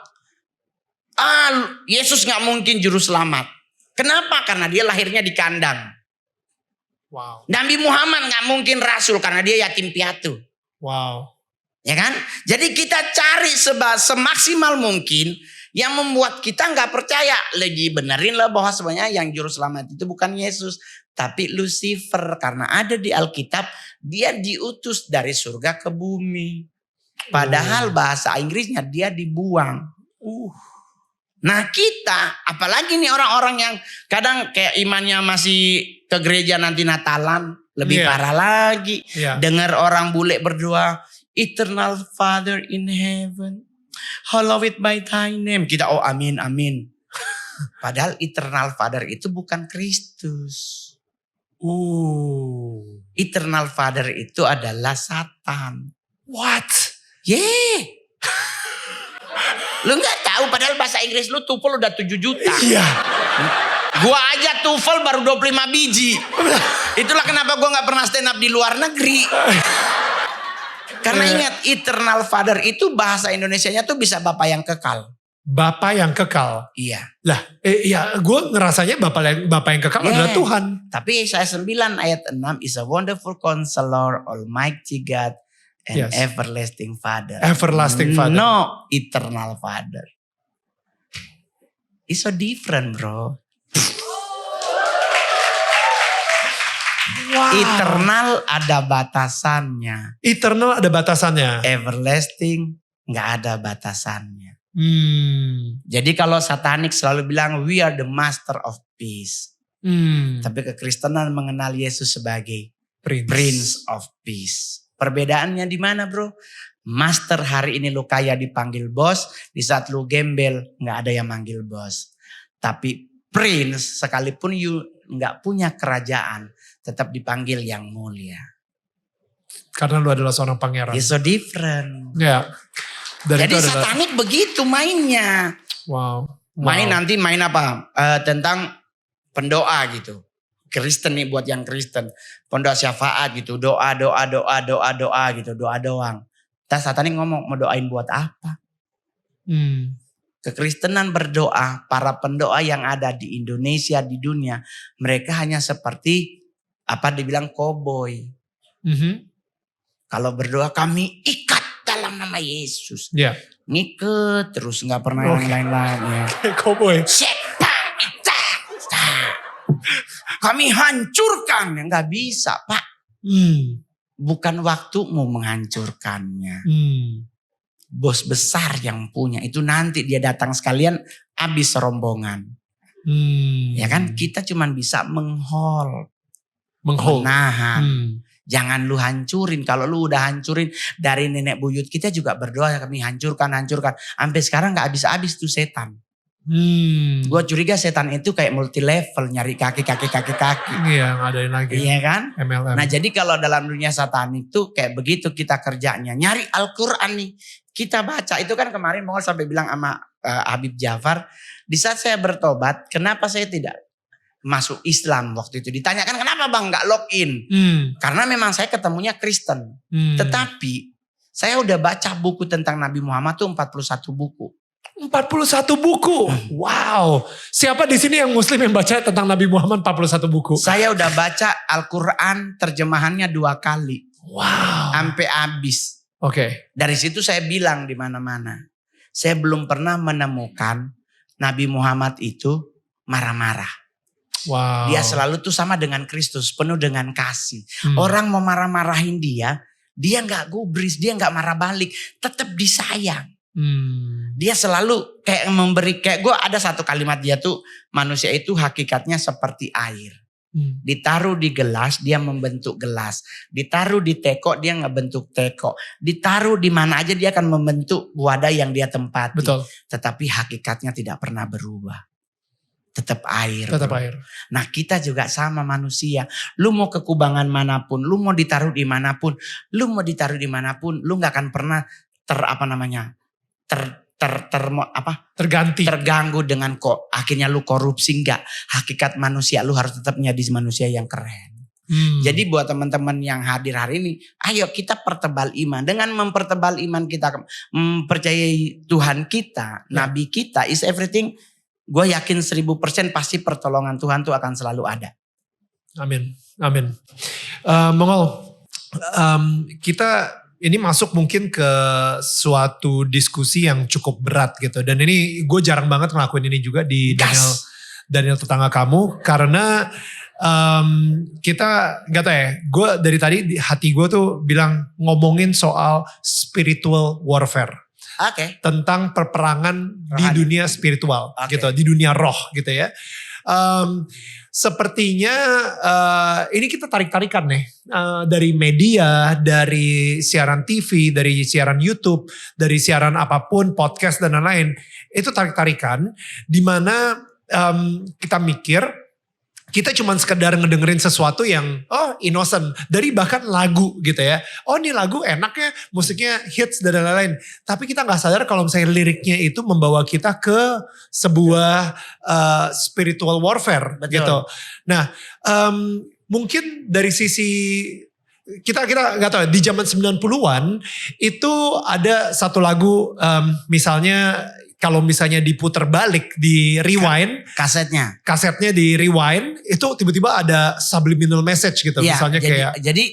Yesus gak mungkin juru selamat. Kenapa? Karena dia lahirnya di kandang. Wow. Nabi Muhammad gak mungkin rasul karena dia yatim piatu. Wow. Ya kan? Jadi kita cari semaksimal mungkin yang membuat kita gak percaya. Lagi benerin lah bahwa sebenarnya yang juru selamat itu bukan Yesus. Tapi Lucifer. Karena ada di Alkitab dia diutus dari surga ke bumi. Padahal bahasa Inggrisnya dia dibuang. Nah kita, apalagi nih orang-orang yang kadang kayak imannya masih ke gereja nanti Natalan, lebih parah lagi. Dengar orang bule berdoa, Eternal Father in heaven, hallowed by thy name. Kita amin. Padahal Eternal Father itu bukan Kristus. Eternal Father itu adalah Satan. What? Lu gak tahu padahal bahasa Inggris lu TOEFL udah 7 juta. Iya. Gua aja TOEFL baru 25 biji. Itulah kenapa gua gak pernah stand up di luar negeri. Karena ingat Eternal Father itu bahasa Indonesianya tuh bisa Bapa yang kekal. Bapa yang kekal? Iya. Lah gue ngerasanya Bapa yang kekal adalah Tuhan. Tapi Yesaya 9 ayat 6 is a wonderful counselor, almighty God, and everlasting Father. Everlasting Father. No eternal Father. It's so different bro. Wow. Eternal ada batasannya. Eternal ada batasannya. Everlasting gak ada batasannya. Jadi kalau satanik selalu bilang we are the master of peace. Tapi kekristenan mengenal Yesus sebagai Prince of Peace. Perbedaannya di mana bro? Master hari ini lu kaya dipanggil bos. Di saat lu gembel gak ada yang manggil bos. Tapi Prince sekalipun you gak punya kerajaan. Tetap dipanggil yang mulia. Karena lu adalah seorang pangeran. It's so different. Ya. Jadi satanik begitu mainnya. Wow. Main apa? Tentang pendoa gitu. Kristen nih buat yang Kristen. Pendoa syafaat gitu. Doa gitu. Doa doang. Terus satanik ngomong mau doain buat apa? Kekristenan berdoa. Para pendoa yang ada di Indonesia, di dunia. Mereka hanya seperti apa dibilang koboi. Kalau berdoa kami ikat dalam nama Yesus. Ngiket terus gak pernah yang lain-lainnya. Koboi. Kami hancurkan. Gak bisa Pak. Bukan waktumu menghancurkannya. Bos besar yang punya. Itu nanti dia datang sekalian habis rombongan. Ya kan kita cuman bisa menghold. Menahan. Jangan lu hancurin. Kalau lu udah hancurin dari nenek buyut kita juga berdoa kami hancurkan. Sampai sekarang gak habis-habis tuh setan. Gue curiga setan itu kayak multi level nyari kaki. Iya ngadain lagi. Iya kan? MLM. Nah jadi kalau dalam dunia satan itu kayak begitu kita kerjanya. Nyari Al-Quran nih. Kita baca. Itu kan kemarin Mongol sampai bilang sama Habib Jafar. Di saat saya bertobat kenapa saya tidak masuk Islam waktu itu. Ditanyakan kenapa bang gak login. Karena memang saya ketemunya Kristen. Tetapi saya udah baca buku tentang Nabi Muhammad tuh 41 buku. 41 buku. Wow. Siapa di sini yang muslim yang baca tentang Nabi Muhammad 41 buku? Saya udah baca Al-Quran terjemahannya 2 kali. Wow. Sampai habis. Oke. Dari situ saya bilang di mana-mana. Saya belum pernah menemukan Nabi Muhammad itu marah-marah. Wow. Dia selalu tuh sama dengan Kristus, penuh dengan kasih. Orang mau marah-marahin dia gak gubris, dia gak marah balik, tetap disayang. Dia selalu kayak memberi, kayak gue ada satu kalimat dia tuh, manusia itu hakikatnya seperti air. Ditaruh di gelas, dia membentuk gelas. Ditaruh di teko, dia ngebentuk teko. Ditaruh di mana aja, dia akan membentuk wadah yang dia tempati. Betul. Tetapi hakikatnya tidak pernah berubah. Tetap air. Tetap air. Nah kita juga sama manusia. Lu mau ke kubangan manapun, lu mau ditaruh di manapun, lu gak akan pernah terganggu dengan kok akhirnya lu korupsi. Enggak, hakikat manusia lu harus tetap menjadi manusia yang keren. Jadi buat teman-teman yang hadir hari ini, ayo kita pertebal iman. Dengan mempertebal iman kita, mempercayai Tuhan kita, Nabi kita, is everything. Gue yakin 1000% pasti pertolongan Tuhan tuh akan selalu ada. Amin, amin. Mongol, kita ini masuk mungkin ke suatu diskusi yang cukup berat gitu. Dan ini gue jarang banget ngelakuin ini juga di Daniel Tetangga Kamu. Karena kita gak tau ya, gue dari tadi hati gue tuh bilang ngomongin soal spiritual warfare. Tentang perperangan di dunia spiritual gitu, di dunia roh gitu ya. Sepertinya ini kita tarik-tarikan nih dari media, dari siaran TV, dari siaran YouTube, dari siaran apapun, podcast dan lain-lain. Itu tarik-tarikan di mana kita mikir kita cuma sekedar ngedengerin sesuatu yang innocent. Dari bahkan lagu gitu ya. Oh ini lagu enaknya, musiknya hits dan lain-lain. Tapi kita gak sadar kalau misalnya liriknya itu membawa kita ke sebuah spiritual warfare. Betul. Gitu. Nah mungkin dari sisi kita gak tahu di zaman 90-an itu ada satu lagu misalnya kalau misalnya diputer balik, di rewind. Kasetnya di rewind, itu tiba-tiba ada subliminal message gitu. Ya, misalnya jadi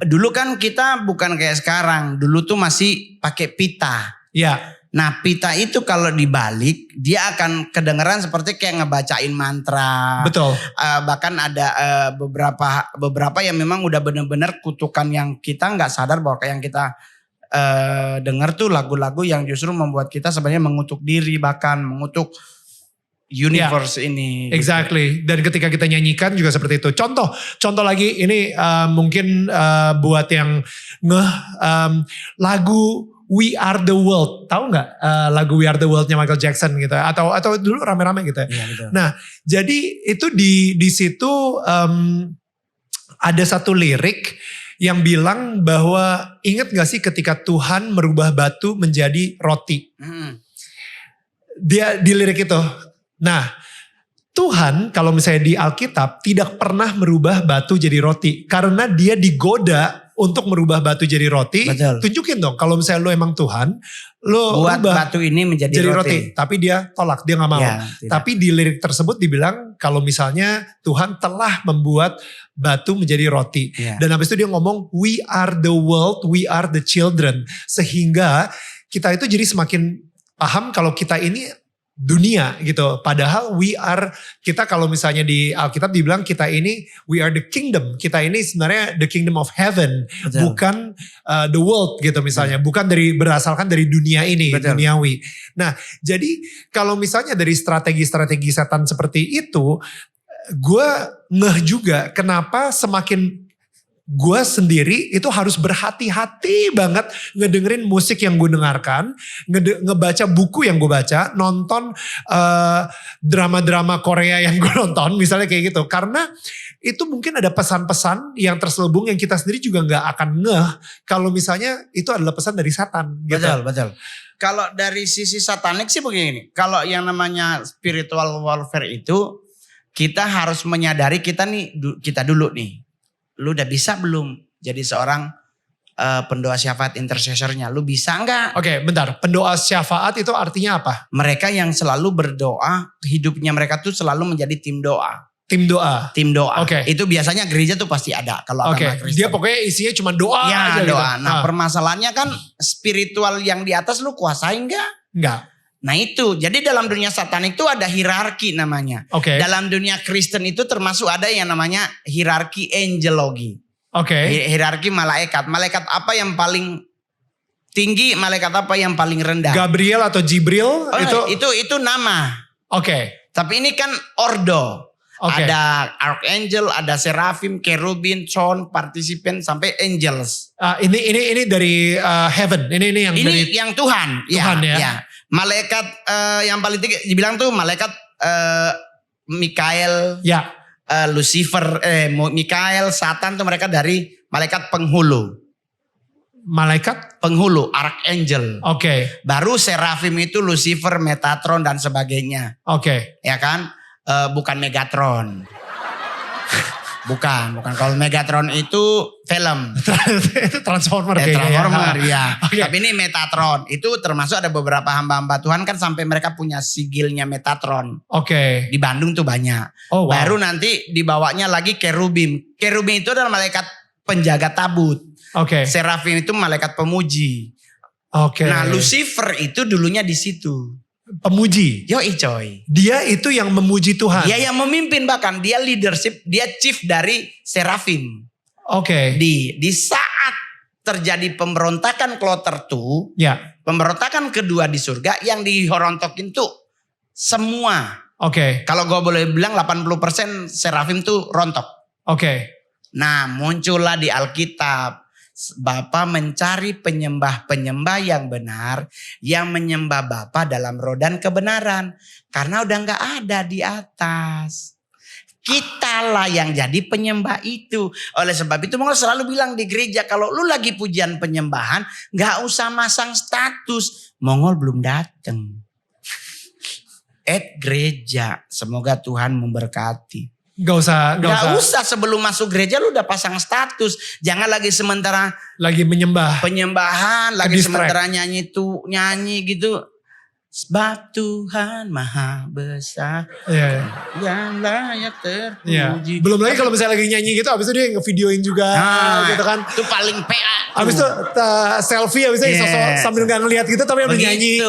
dulu kan kita bukan kayak sekarang. Dulu tuh masih pakai pita. Ya. Nah pita itu kalau dibalik, dia akan kedengeran seperti kayak ngebacain mantra. Betul. Bahkan ada beberapa yang memang udah bener-bener kutukan yang kita gak sadar bahwa yang kita dengar tuh lagu-lagu yang justru membuat kita sebenarnya mengutuk diri, bahkan mengutuk universe ini. Exactly. Gitu. Dan ketika kita nyanyikan juga seperti itu. Contoh lagi ini mungkin buat yang lagu We Are The World. Tahu nggak lagu We Are The World-nya Michael Jackson gitu. Atau dulu rame-rame gitu. Iya, betul. Nah jadi itu di situ ada satu lirik yang bilang bahwa ingat gak sih ketika Tuhan merubah batu menjadi roti. Dia di lirik itu. Nah Tuhan kalau misalnya di Alkitab tidak pernah merubah batu jadi roti. Karena dia digoda untuk merubah batu jadi roti. Betul. Tunjukin dong kalau misalnya lo emang Tuhan. Lo buat batu ini menjadi roti. Tapi dia tolak, dia gak mau. Ya, tapi di lirik tersebut dibilang kalau misalnya Tuhan telah membuat batu menjadi roti. Ya. Dan habis itu dia ngomong we are the world, we are the children. Sehingga kita itu jadi semakin paham kalau kita ini dunia gitu. Padahal kita kalau misalnya di Alkitab dibilang kita ini we are the kingdom. Kita ini sebenarnya the kingdom of heaven. Betul. Bukan the world gitu misalnya. Bukan berasalkan dari dunia ini, betul, duniawi. Nah jadi kalau misalnya dari strategi-strategi setan seperti itu, gue ngeh juga kenapa semakin gue sendiri itu harus berhati-hati banget ngedengerin musik yang gue dengarkan, ngebaca buku yang gue baca, nonton drama-drama Korea yang gue nonton misalnya kayak gitu. Karena itu mungkin ada pesan-pesan yang terselubung yang kita sendiri juga gak akan ngeh kalau misalnya itu adalah pesan dari setan. Gitu. Betul. Kalau dari sisi satanik sih begini, kalau yang namanya spiritual warfare itu kita harus menyadari kita dulu nih. Lu udah bisa belum jadi seorang pendoa syafaat intercessornya? Lu bisa enggak? Oke, bentar. Pendoa syafaat itu artinya apa? Mereka yang selalu berdoa, hidupnya mereka tuh selalu menjadi tim doa. Tim doa. Oke. Itu biasanya gereja tuh pasti ada kalau agama Kristen. Dia pokoknya isinya cuma doa aja doa. gitu. Nah, permasalahannya kan spiritual yang di atas lu kuasain enggak? Enggak. Nah itu, jadi dalam dunia satanik itu ada hierarki namanya. Dalam dunia Kristen itu termasuk ada yang namanya hierarki angelogi. Hierarki malaikat. Malaikat apa yang paling tinggi, malaikat apa yang paling rendah? Gabriel atau Jibril? Itu nama. Tapi ini kan ordo. Ada archangel, ada seraphim, cherubim, throne, participant sampai angels. Ini dari heaven. Ini yang dari yang Tuhan. Tuhan ya. Malaikat yang paling tinggi dibilang tuh malaikat Mikael, Lucifer, Mikael, Satan tuh mereka dari malaikat penghulu. Malaikat penghulu, archangel. Baru seraphim itu Lucifer, Metatron dan sebagainya. Ya kan? Bukan Megatron. Bukan. Kalau Megatron itu film. Itu Transformer Transformer ya. Tapi ini Metatron. Itu termasuk ada beberapa hamba-hamba Tuhan kan sampai mereka punya sigilnya Metatron. Di Bandung tuh banyak. Baru nanti dibawanya lagi cherubim. Cherubim itu adalah malaikat penjaga tabut. Seraphim itu malaikat pemuji. Nah, Lucifer itu dulunya di situ. Pemuji. Yoi coy. Dia itu yang memuji Tuhan. Dia yang memimpin, bahkan dia leadership, dia chief dari seraphim. Di saat terjadi pemberontakan kloter tuh, pemberontakan kedua di surga yang dihorontokin tuh semua. Kalau gue boleh bilang 80% seraphim tuh rontok. Nah, muncullah di Alkitab, Bapa mencari penyembah-penyembah yang benar, yang menyembah Bapa dalam roh dan kebenaran. Karena udah gak ada di atas. Kitalah yang jadi penyembah itu. Oleh sebab itu Mongol selalu bilang di gereja, kalau lu lagi pujian penyembahan, gak usah masang status. Mongol belum datang. Gereja, semoga Tuhan memberkati. Gak usah sebelum masuk gereja lu udah pasang status. Jangan lagi sementara lagi penyembahan, lagi sementara nyanyi gitu. Sebab Tuhan maha besar, yang layak terpuji. Belum lagi kalau misalnya lagi nyanyi gitu, abis itu dia ngevideoin juga, gitu kan. Itu paling PA. Abis itu selfie, abis itu sambil gak ngeliat gitu, tapi abis nyanyi.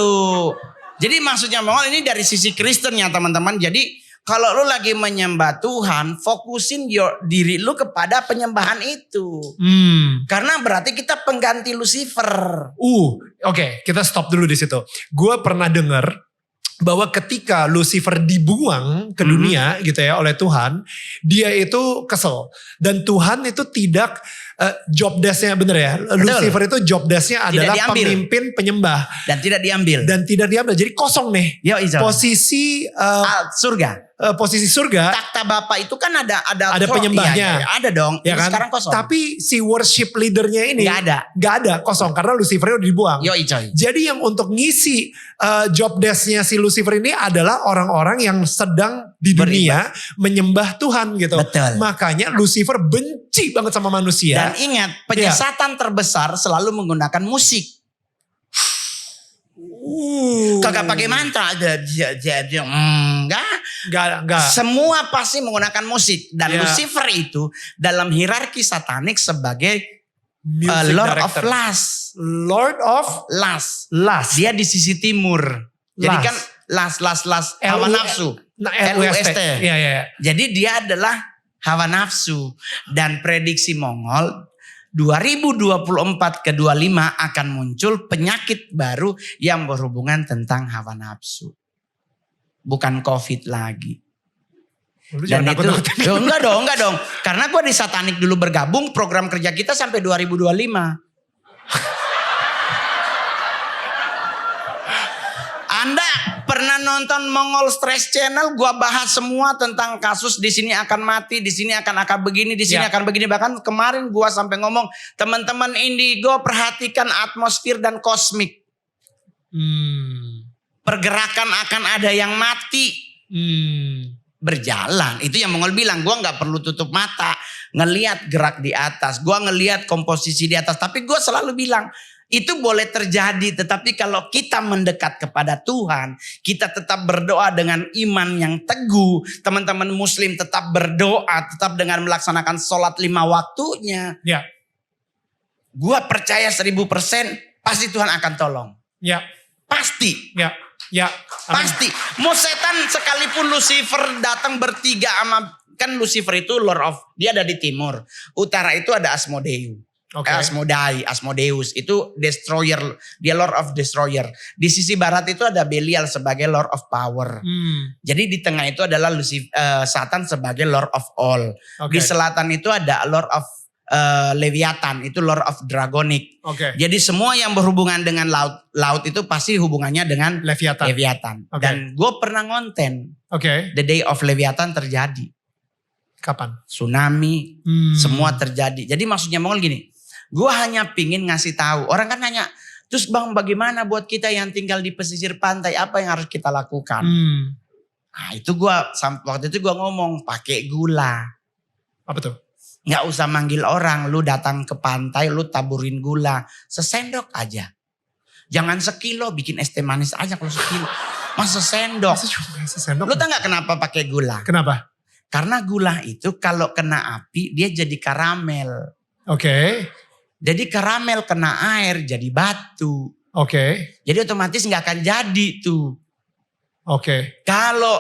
Jadi maksudnya Mongol ini dari sisi Kristen ya teman-teman. Jadi kalau lu lagi menyembah Tuhan, fokusin diri lu kepada penyembahan itu. Karena berarti kita pengganti Lucifer. Kita stop dulu di situ. Gue pernah dengar bahwa ketika Lucifer dibuang ke dunia gitu ya oleh Tuhan, dia itu kesel. Dan Tuhan itu tidak job desk-nya bener ya. Lucifer itu job desk-nya adalah pemimpin penyembah. Dan tidak diambil. Jadi kosong nih. Posisi surga. Posisi surga. Takhta Bapa itu kan ada penyembahnya. Ada dong. Ya kan? Sekarang kosong. Tapi si worship leadernya ini gak ada kosong karena Lucifer udah dibuang. Coy. Jadi yang untuk ngisi job desk-nya si Lucifer ini adalah orang-orang yang sedang di dunia menyembah Tuhan gitu. Betul. Makanya Lucifer benci banget sama manusia. Dan ingat, penyesatan terbesar selalu menggunakan musik. Kagak pakai mantra aja. Enggak. Semua pasti menggunakan musik. Dan Lucifer itu dalam hierarki satanik sebagai Lord of Lust. Lord of Lust. Dia di sisi timur. Jadi kan lust hawa nafsu. LUST. Jadi dia adalah hawa nafsu. Dan prediksi Mongol 2024 ke 25 akan muncul penyakit baru yang berhubungan tentang hawa nafsu. Bukan COVID lagi. Dan itu enggak dong. Karena gue di Satanik dulu bergabung, program kerja kita sampai 2025. Anda pernah nonton Mongol Stress Channel? Gua bahas semua tentang kasus di sini akan mati, di sini akan begini, di sini akan begini. Bahkan kemarin gua sampai ngomong, teman-teman Indigo perhatikan atmosfer dan kosmik. Pergerakan akan ada yang mati. Berjalan. Itu yang Mongol bilang, gua nggak perlu tutup mata ngelihat gerak di atas, gua ngelihat komposisi di atas. Tapi gua selalu bilang, itu boleh terjadi, tetapi kalau kita mendekat kepada Tuhan, kita tetap berdoa dengan iman yang teguh. Teman-teman Muslim tetap berdoa, tetap dengan melaksanakan sholat 5 waktunya. Gua percaya 1000% pasti Tuhan akan tolong. Pasti. Ya. Pasti. Mau setan sekalipun Lucifer datang bertiga sama, kan Lucifer itu Lord of, dia ada di timur. Utara itu ada Asmodeus. Asmodeus itu destroyer, dia Lord of Destroyer. Di sisi barat itu ada Belial sebagai Lord of Power. Jadi di tengah itu adalah Satan sebagai Lord of All. Di selatan itu ada Lord of Leviathan, itu Lord of Dragonic. Jadi semua yang berhubungan dengan laut itu pasti hubungannya dengan Leviathan. Dan gue pernah ngonten, The Day of Leviathan terjadi. Kapan? Tsunami, semua terjadi. Jadi maksudnya Mongol gini, gue hanya pingin ngasih tahu. Orang kan nanya, terus bang bagaimana buat kita yang tinggal di pesisir pantai, apa yang harus kita lakukan? Nah itu waktu itu gue ngomong pakai gula. Apa tuh? Nggak usah manggil orang, lu datang ke pantai, lu taburin gula, sesendok aja. Jangan sekilo, bikin es teh manis aja kalau sekilo. Masa sendok. Lu tau gak kenapa pakai gula? Kenapa? Karena gula itu kalau kena api dia jadi karamel. Jadi karamel kena air jadi batu. Jadi otomatis nggak akan jadi tuh. Kalau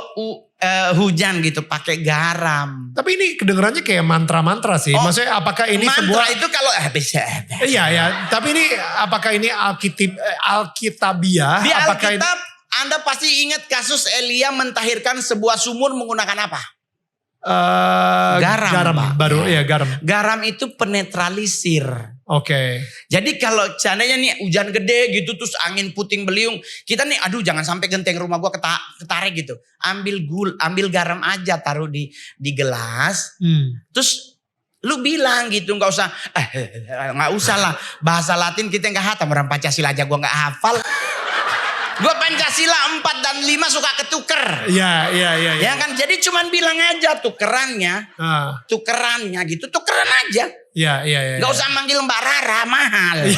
hujan gitu pakai garam. Tapi ini kedengerannya kayak mantra-mantra sih. Maksudnya apakah ini mantra sebuah itu kalau bisa. Iya. Tapi ini apakah ini Alkitabiah? Di apakah Alkitab Anda pasti ingat kasus Elia mentahirkan sebuah sumur menggunakan apa? Garam. Garam. Garam itu penetralisir. Jadi kalau seandainya nih hujan gede gitu terus angin puting beliung, kita nih aduh jangan sampai genteng rumah gua ketarik gitu. Ambil garam aja taruh di gelas. Terus lu bilang gitu, nggak usah lah bahasa Latin kita nggak hafal, orang Pancasila aja gua nggak hafal. Gue Pancasila 4 dan 5 suka ketuker. Iya. Ya kan, jadi cuman bilang aja tukerannya gitu, tukeran aja. Iya. Gak usah manggil Mbak Rara, mahal.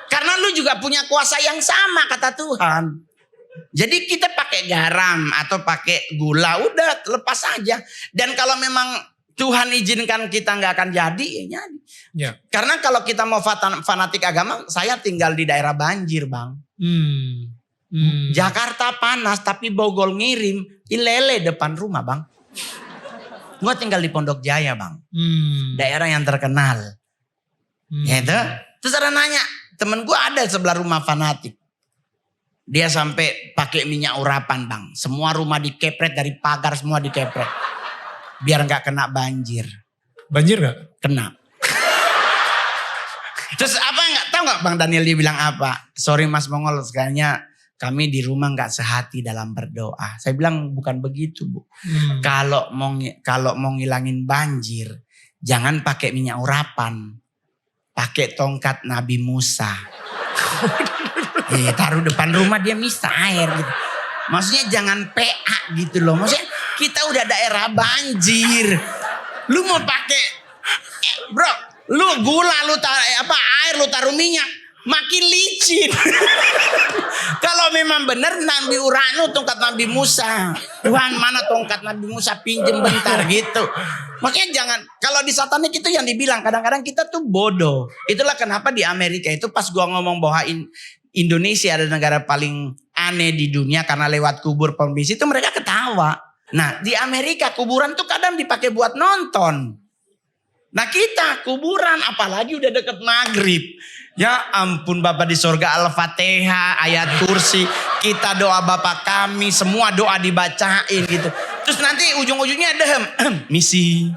Karena lu juga punya kuasa yang sama kata Tuhan. Jadi kita pakai garam atau pakai gula, udah lepas aja. Dan kalau memang Tuhan izinkan kita nggak akan jadi, ya jadi. Karena kalau kita mau fanatik agama, saya tinggal di daerah banjir, Bang. Jakarta panas, tapi Bogor ngirim, Ilele depan rumah, Bang. Gue tinggal di Pondok Jaya, Bang. Daerah yang terkenal. Ya itu. Terus ada nanya, temen gue ada sebelah rumah fanatik. Dia sampai pakai minyak urapan, Bang. Semua rumah dikepret, dari pagar semua dikepret. Biar gak kena banjir. Banjir gak? Kena. Terus tahu gak Bang Daniel dia bilang apa? Sorry Mas Mongol, kayaknya kami di rumah gak sehati dalam berdoa. Saya bilang bukan begitu Bu. Kalau mau ngilangin banjir, jangan pakai minyak urapan. Pakai tongkat Nabi Musa. Taruh depan rumah dia misa air gitu. Maksudnya jangan PA gitu loh. Maksudnya kita udah daerah banjir. Lu mau pakai bro, lu gula, air, lu taruh minyak, makin licin. Kalau memang benar Nabi Uranu tongkat Nabi Musa. Tuhan mana tongkat Nabi Musa, pinjem bentar gitu. Makanya jangan, kalau di satanik itu yang dibilang kadang-kadang kita tuh bodoh. Itulah kenapa di Amerika itu pas gua ngomong bahwa Indonesia adalah negara paling aneh di dunia karena lewat kubur pembisnis itu mereka ketawa. Nah di Amerika kuburan tuh kadang dipakai buat nonton. Nah kita kuburan apalagi udah deket maghrib. Ya ampun Bapa di sorga, Al-Fatihah, ayat kursi. Kita doa Bapa kami, semua doa dibacain gitu. Terus nanti ujung-ujungnya ada misi.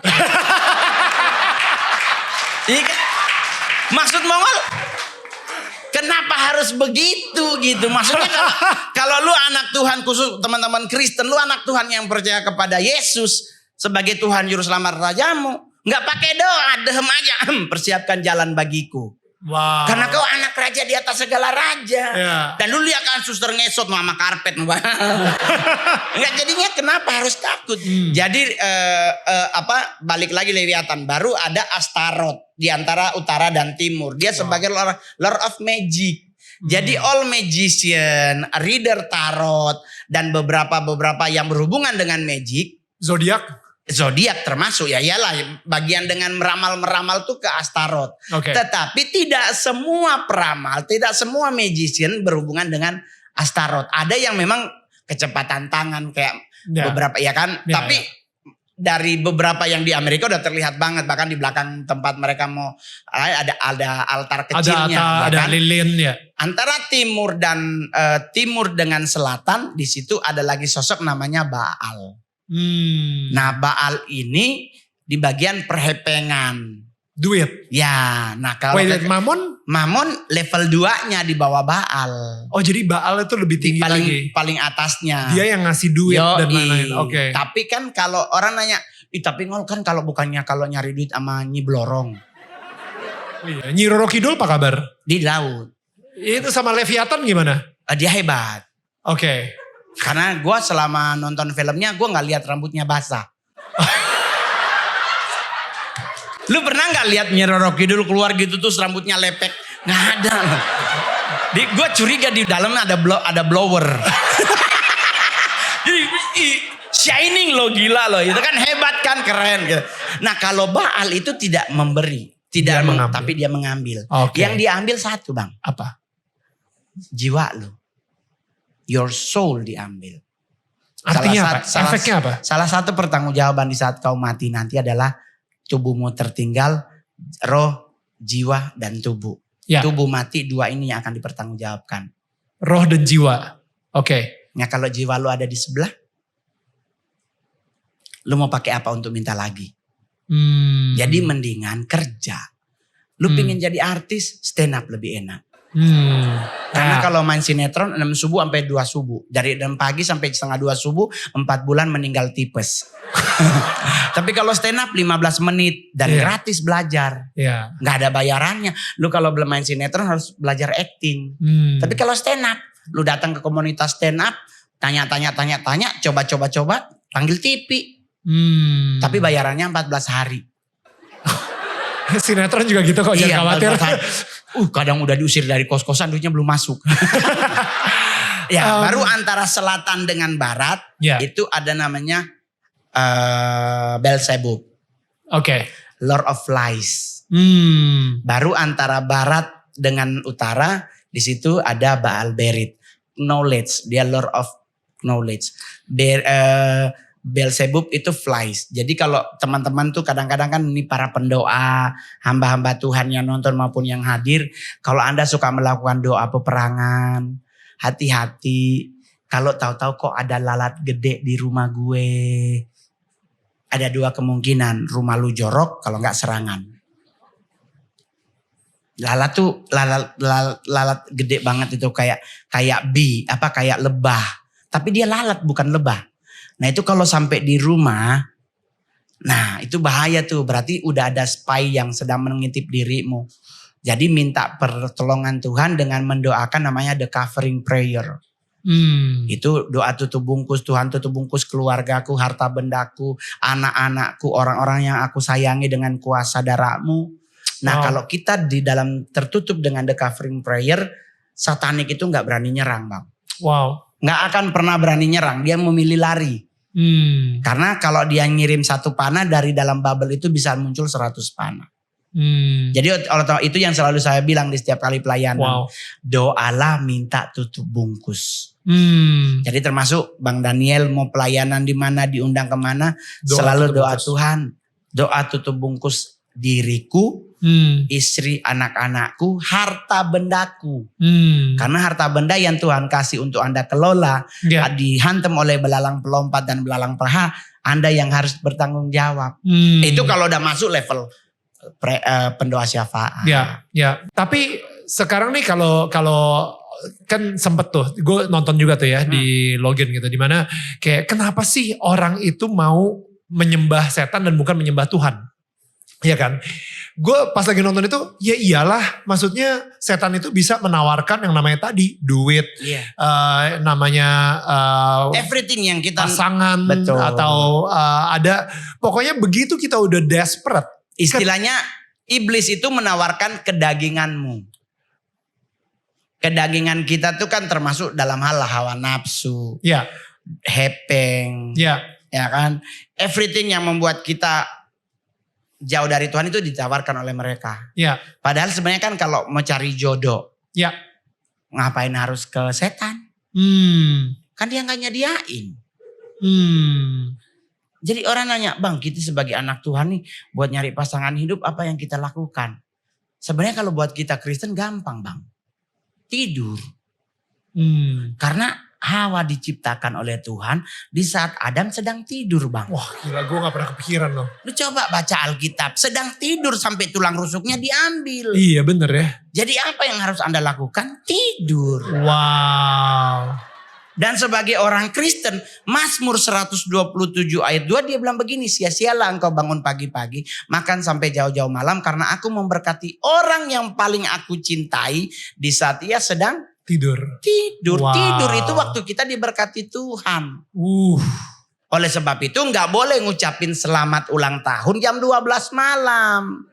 Maksud Mongol, kenapa harus begitu gitu? Maksudnya kalau lu anak Tuhan, khusus teman-teman Kristen, lu anak Tuhan yang percaya kepada Yesus sebagai Tuhan Juru Selamat Rajamu, nggak pakai doa, dehem aja, persiapkan jalan bagiku. Wow. Karena kau anak raja di atas segala raja. Yeah. Dan lu lihat kan suster ngesot sama karpet. Nggak, jadinya kenapa harus takut? Jadi balik lagi Leviathan, baru ada Astaroth di antara utara dan timur. Dia sebagai Lord of Magic. Jadi all magician, reader tarot dan beberapa yang berhubungan dengan magic. Zodiak. zodiak termasuk ya, iyalah bagian dengan meramal tuh ke Astaroth. Tetapi tidak semua peramal, tidak semua magician berhubungan dengan Astaroth. Ada yang memang kecepatan tangan kayak beberapa ya kan. Tapi dari beberapa yang di Amerika udah terlihat banget, bahkan di belakang tempat mereka mau ada altar kecilnya, ada lilin ya. Antara timur dengan selatan di situ ada lagi sosok namanya Baal. Nah Baal ini di bagian perhepengan. Duit. Ya, nah kalau Mamon level 2-nya di bawah Baal. Oh jadi Baal itu lebih tinggi lagi. Paling atasnya. Dia yang ngasih duit dan lain-lain. Tapi kan kalau orang nanya, tapi Ngol kan kalau nyari duit sama Nyi Blorong. Iya, Nyi Roro Kidul apa kabar? Di laut. Itu sama Leviathan gimana? Dia hebat. Karena gue selama nonton filmnya gue gak lihat rambutnya basah. Lu pernah gak lihat Nyi Roro Kidul keluar gitu terus rambutnya lepek? Gak ada. Gue curiga di dalam ada blower. Shining lo, gila lo. Itu kan hebat kan, keren gitu. Nah kalau Baal itu tidak memberi. Tapi dia mengambil. Yang diambil satu bang. Apa? Jiwa lo. Your soul diambil. Artinya apa? Efeknya apa? Salah satu pertanggungjawaban di saat kau mati nanti adalah tubuhmu tertinggal, roh, jiwa, dan tubuh. Tubuh mati, dua ini yang akan dipertanggungjawabkan. Roh dan jiwa. Nah kalau jiwa lu ada di sebelah, lu mau pakai apa untuk minta lagi? Jadi mendingan kerja. Lu pengen jadi artis, stand up lebih enak. Karena kalau main sinetron 6 subuh sampai 2 subuh. Dari 6 pagi sampai setengah 2 subuh, 4 bulan meninggal tipes. Tapi kalau stand up 15 menit dan gratis belajar. Gak ada bayarannya. Lu kalau belum main sinetron harus belajar acting. Tapi kalau stand up, lu datang ke komunitas stand up, tanya, coba, panggil TV. Tapi bayarannya 14 hari. Sinetron juga gitu kok, jangan khawatir. Kadang udah diusir dari kos-kosan, duitnya belum masuk. Baru antara selatan dengan barat, itu ada namanya Beelzebub. Lord of Lies. Baru antara barat dengan utara, di situ ada Baal Berit. Knowledge, dia Lord of Knowledge. Beelzebub itu flies. Jadi kalau teman-teman tuh kadang-kadang kan ini para pendoa, hamba-hamba Tuhan yang nonton maupun yang hadir. Kalau Anda suka melakukan doa peperangan, hati-hati. Kalau tahu-tahu kok ada lalat gede di rumah gue. Ada 2 kemungkinan, rumah lu jorok kalau nggak serangan. Lalat gede banget itu kayak kayak lebah. Tapi dia lalat bukan lebah. Nah itu kalau sampai di rumah, nah itu bahaya tuh. Berarti udah ada spy yang sedang mengintip dirimu. Jadi minta pertolongan Tuhan dengan mendoakan namanya the covering prayer. Itu doa tutup bungkus, Tuhan tutup bungkus keluargaku, harta bendaku, anak-anakku, orang-orang yang aku sayangi dengan kuasa darah-Mu. Nah kalau kita di dalam tertutup dengan the covering prayer, satanik itu gak berani nyerang bang. Gak akan pernah berani nyerang, dia memilih lari. Karena kalau dia ngirim 1 panah dari dalam bubble itu bisa muncul 100 panah. Jadi itu yang selalu saya bilang di setiap kali pelayanan. Doalah minta tutup bungkus. Jadi termasuk Bang Daniel mau pelayanan di mana, diundang kemana, selalu doa Tuhan. Doa tutup bungkus diriku, istri, anak-anakku, harta bendaku. Karena harta benda yang Tuhan kasih untuk Anda kelola, dihantam oleh belalang pelompat dan belalang peraha, Anda yang harus bertanggung jawab. Itu kalau udah masuk level pendoa syafaat. Tapi sekarang nih kalau kan sempet tuh, gue nonton juga tuh ya di login gitu, dimana kayak kenapa sih orang itu mau menyembah setan dan bukan menyembah Tuhan? Iya kan? Gue pas lagi nonton itu, ya iyalah, maksudnya setan itu bisa menawarkan yang namanya tadi duit, namanya everything yang kita pasangan, atau ada, pokoknya begitu kita udah desperate. Istilahnya iblis itu menawarkan kedaginganmu. Kedagingan kita tuh kan termasuk dalam hal hawa nafsu, hepeng, Ya kan? Everything yang membuat kita jauh dari Tuhan itu ditawarkan oleh mereka. Ya. Padahal sebenarnya kan kalau mau cari jodoh. Ya. Ngapain harus ke setan? Kan dia gak nyediain. Jadi orang nanya, Bang, kita sebagai anak Tuhan nih buat nyari pasangan hidup apa yang kita lakukan? Sebenarnya kalau buat kita Kristen gampang, Bang. Tidur. Karena Hawa diciptakan oleh Tuhan di saat Adam sedang tidur, Bang. Wah gila, gue gak pernah kepikiran loh. Lu coba baca Alkitab, sedang tidur sampai tulang rusuknya diambil. Iya bener ya. Jadi apa yang harus Anda lakukan? Tidur. Wow. Dan sebagai orang Kristen, Mazmur 127 ayat 2 dia bilang begini, sia-sialah engkau bangun pagi-pagi, makan sampai jauh-jauh malam karena aku memberkati orang yang paling aku cintai di saat ia sedang tidur. Wow. Tidur itu waktu kita diberkati Tuhan. Oleh sebab itu nggak boleh ngucapin selamat ulang tahun jam 12 malam.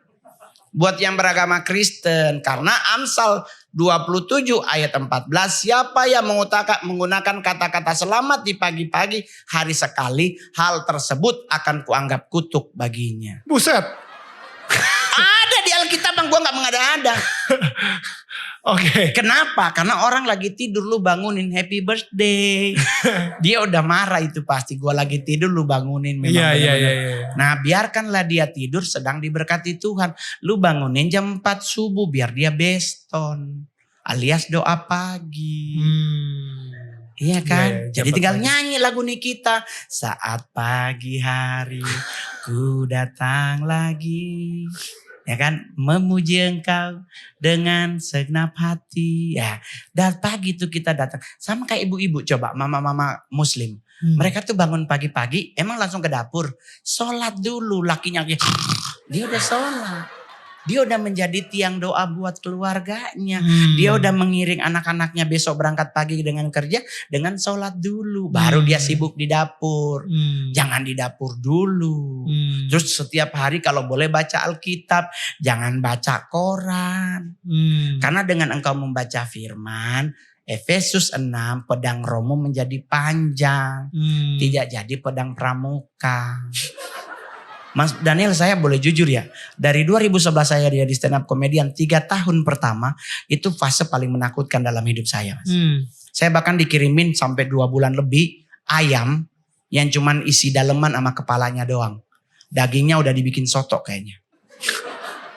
Buat yang beragama Kristen. Karena Amsal 27 ayat 14. Siapa yang menggunakan kata-kata selamat di pagi-pagi hari sekali. Hal tersebut akan kuanggap kutuk baginya. Buset. Ada di Alkitab Bang, gue gak mengada-ada. Oke. Kenapa? Karena orang lagi tidur lu bangunin happy birthday. Dia udah marah itu pasti. Gue lagi tidur lu bangunin. Iya. Nah biarkanlah dia tidur sedang diberkati Tuhan. Lu bangunin jam 4 subuh biar dia beston. Alias doa pagi. Iya kan? Jadi tinggal nyanyi lagu Nikita. Saat pagi hari ku datang lagi. Ya kan, memuji engkau dengan segenap hati. Ya, dan pagi itu kita datang. Sama kayak ibu-ibu coba, mama-mama muslim. Mereka tuh bangun pagi-pagi, emang langsung ke dapur. Sholat dulu, lakinya dia udah sholat. Dia udah menjadi tiang doa buat keluarganya. Dia udah mengiring anak-anaknya besok berangkat pagi dengan kerja. Dengan sholat dulu. Baru dia sibuk di dapur. Jangan di dapur dulu. Terus setiap hari kalau boleh baca Alkitab. Jangan baca koran. Karena dengan engkau membaca firman. Efesus 6 pedang romo menjadi panjang. Tidak jadi pedang pramuka. Mas Daniel, saya boleh jujur ya. Dari 2011 saya jadi stand up comedian, 3 tahun pertama itu fase paling menakutkan dalam hidup saya, Mas. Saya bahkan dikirimin sampai 2 bulan lebih ayam yang cuman isi daleman sama kepalanya doang. Dagingnya udah dibikin soto kayaknya.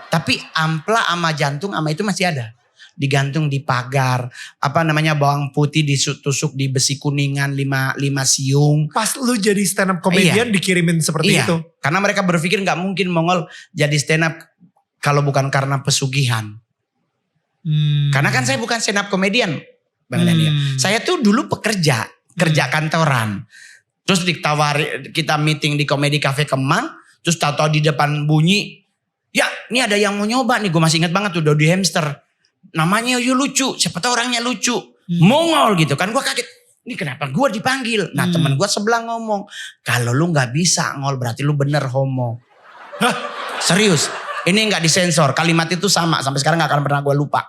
Tapi ampla sama jantung sama itu masih ada. Digantung di pagar, bawang putih ditusuk di besi kuningan 5 siung. Pas lu jadi stand up comedian dikirimin seperti itu. Karena mereka berpikir gak mungkin Mongol jadi stand up kalau bukan karena pesugihan. Karena kan saya bukan stand up comedian, Bang Daniel. Saya tuh dulu pekerja, kerja kantoran. Terus kita meeting di Komedi Cafe Kemang, terus tahu-tahu di depan bunyi, ya ini ada yang mau nyoba nih, gue masih ingat banget tuh Dodi Hamster. Namanya lucu, siapa tahu orangnya lucu. Mongol gitu kan, gue kaget. Ini kenapa gue dipanggil? Nah teman gue sebelah ngomong, kalau lu gak bisa ngol berarti lu bener homo. Hah? Serius, ini gak disensor. Kalimat itu sama, sampai sekarang gak akan pernah gue lupa.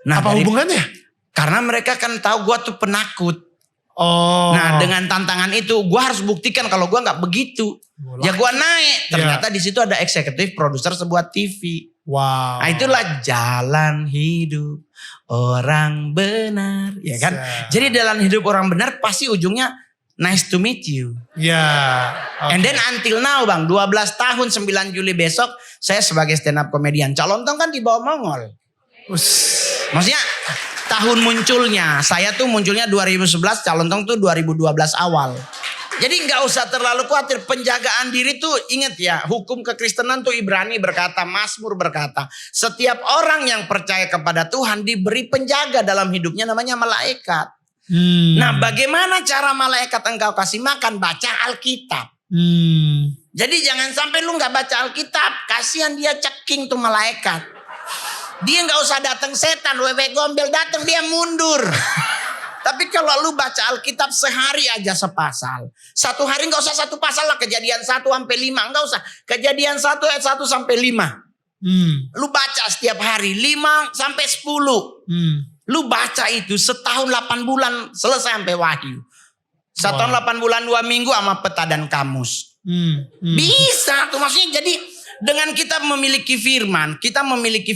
Nah, apa hubungannya? Karena mereka kan tahu gue tuh penakut. Nah dengan tantangan itu gue harus buktikan kalau gue gak begitu. Ya gue naik, ternyata di situ ada eksekutif produser sebuah TV. Wow. Nah itulah jalan hidup orang benar, ya kan? Jadi dalam hidup orang benar pasti ujungnya nice to meet you. And then until now Bang, 12 tahun 9 Juli besok saya sebagai stand up comedian. Calontong kan di bawah Mongol. Maksudnya tahun munculnya, saya tuh munculnya 2011, Calontong tuh 2012 awal. Jadi gak usah terlalu khawatir. Penjagaan diri tuh ingat ya. Hukum kekristenan tuh Ibrani berkata, Mazmur berkata. Setiap orang yang percaya kepada Tuhan diberi penjaga dalam hidupnya namanya malaikat. Nah bagaimana cara malaikat engkau kasih makan? Baca Alkitab. Jadi jangan sampai lu gak baca Alkitab. Kasihan dia ceking tuh malaikat. Dia gak usah datang setan. Wewe gombel datang dia mundur. Tapi kalau lu baca Alkitab sehari aja sepasal. Satu hari gak usah satu pasal lah. Kejadian 1 sampai 5. Gak usah. Kejadian 1 ayat 1 sampai 5. Lu baca setiap hari 5 sampai 10. Lu baca itu setahun 8 bulan selesai sampai Wahyu. 1 tahun 8 bulan 2 minggu sama peta dan kamus. Bisa tuh, maksudnya jadi dengan kita memiliki